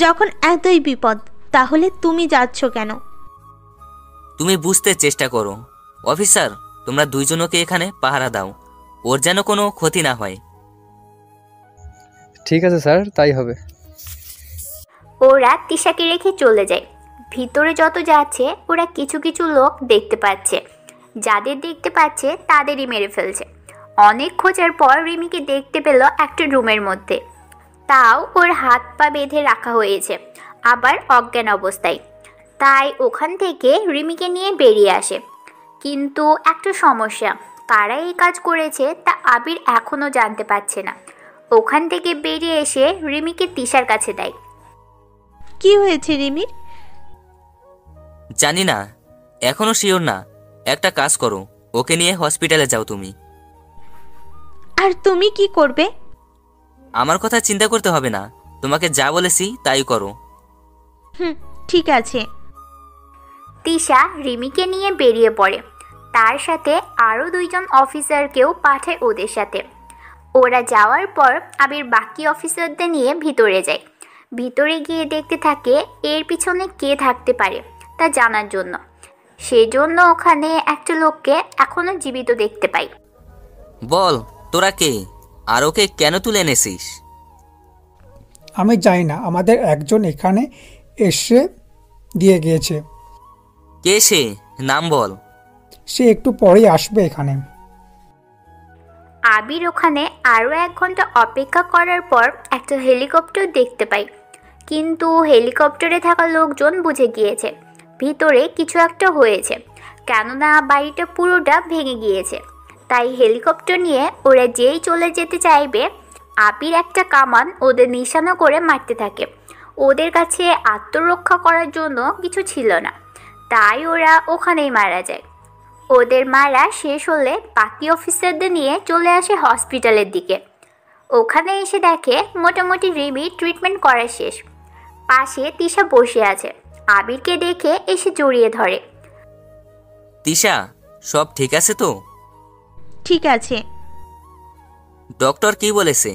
যখন এতই বিপদ, তাহলে তুমি যাচ্ছ কেন? তুমি বুঝতে চেষ্টা করো। অফিসার, তোমরা দুইজনকে এখানে পাহারা দাও, ওর যেন কোনো ক্ষতি না হয়। ঠিক আছে স্যার, তাই হবে। ওরা তিশাকে রেখে চলে যায়। ভিতরে যত যাচ্ছে ওরা কিছু কিছু লোক দেখতে পাচ্ছে, যাদের দেখতে পাচ্ছে তাদেরই মেরে ফেলছে। অনেক খোঁজার পর রিমিকে দেখতে পেল একটা রুমের মধ্যে, তাও ওর হাত পা বেঁধে রাখা হয়েছে, আবার অজ্ঞান অবস্থায়। তাই ওখান থেকে রিমিকে নিয়ে বেরিয়ে আসে। কিন্তু একটা সমস্যা, কারা এই কাজ করেছে তা আবির এখনও জানতে পারছে না। ওখান থেকে বেরিয়ে এসে রিমিকে তিশার কাছে দেয়। কি হয়েছে রিমির? জানি না, এখনো শিওর না। একটা কাজ করো, ওকে নিয়ে হসপিটালে যাও তুমি। আর তুমি কি করবে? আমার কথা চিন্তা করতে হবে না, তোমাকে যা বলেছি তাই করো। ঠিক আছে। তিশা রিমিকে নিয়ে বেরিয়ে পড়ে, তার সাথে আরও 2 জন অফিসারকেও পাঠায় ওদের সাথে। ওরা যাওয়ার পর আবির বাকি অফিসারদের নিয়ে ভিতরে যায়। ভিতরে গিয়ে দেখতে থাকে এর পিছনে কে থাকতে পারে তা জানার জন্য। সেজন্য ওখানে একটা লোককে এখনো জীবিত দেখতে পাই। বল, তোরা কে আর ওকে কেন তুলে এনেছিস? আমি জানি না, আমাদের একজন এখানে এসে দিয়ে গিয়েছে। কে সে? নাম বল। সে একটু পরেই আসবে এখানে। আবির ওখানে আরও 1 ঘন্টা অপেক্ষা করার পর একটা হেলিকপ্টার দেখতে পাই, কিন্তু হেলিকপ্টারে থাকা লোকজন বুঝে গিয়েছে ভিতরে কিছু একটা হয়েছে, কেননা বাড়িটা পুরোটা ভেঙে গিয়েছে। তাই হেলিকপ্টার নিয়ে ওরা যেই চলে যেতে চাইবে, আবির একটা কামান ওদের নিশানা করে মারতে থাকে। ওদের কাছে আত্মরক্ষা করার জন্য কিছু ছিল না, তাই ওরা ওখানেই মারা যায়। ওদের মারা শেষ হলে বাকি অফিসারদের নিয়ে চলে আসে হসপিটালের দিকে। ওখানে এসে দেখে মোটামুটি রিমি ট্রিটমেন্ট করা শেষ। পাশে তিশা বসে আছে, আবিরকে দেখে এসে জড়িয়ে ধরে। তিশা, সব ঠিক আছে তো? ঠিক আছে। ডক্টর কি বলেছে?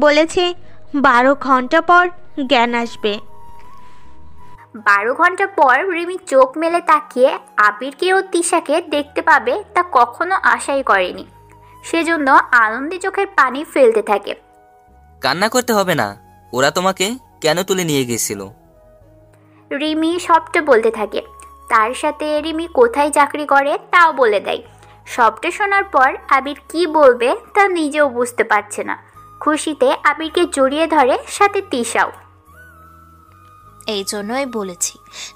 বলেছে 12 ঘন্টা পর জ্ঞান আসবে। 12 ঘন্টা পর রিমি চোখ মেলে তাকিয়ে আবিরকে ও তিশাকে দেখতে পাবে তা কখনো আশাই করেনি। সেজন্য আনন্দে চোখের পানি ফেলতে থাকে। কান্না করতে হবে না, ওরা তোমাকে কেন তুলে নিয়ে গিয়েছিল? রিমি সবটা বলতে থাকে, তার সাথে রিমি কোথায় চাকরি করে তাও বলে দেয়। সবটা শোনার পর আবির কি বলবে তা নিজেও বুঝতে পারছে না। খুশিতে আবিরকে জড়িয়ে ধরে, সাথে তিশাও। এই জন্যই বলেছি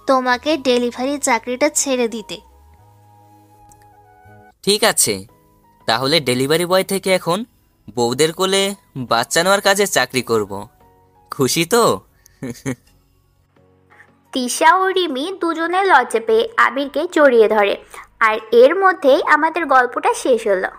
তোমাকে ডেলিভারি চাকরিটা ছেড়ে দিতে। ঠিক আছে, তাহলে ডেলিভারি বয় থেকে এখন বউদের কোলে বাচ্চা নেওয়ার কাজে চাকরি করব। খুশি তো? তিশা ও রিমি দুজনে লজ্জা পেয়ে আবিরকে জড়িয়ে ধরে। আর এর মধ্যেই আমাদের গল্পটা শেষ হলো।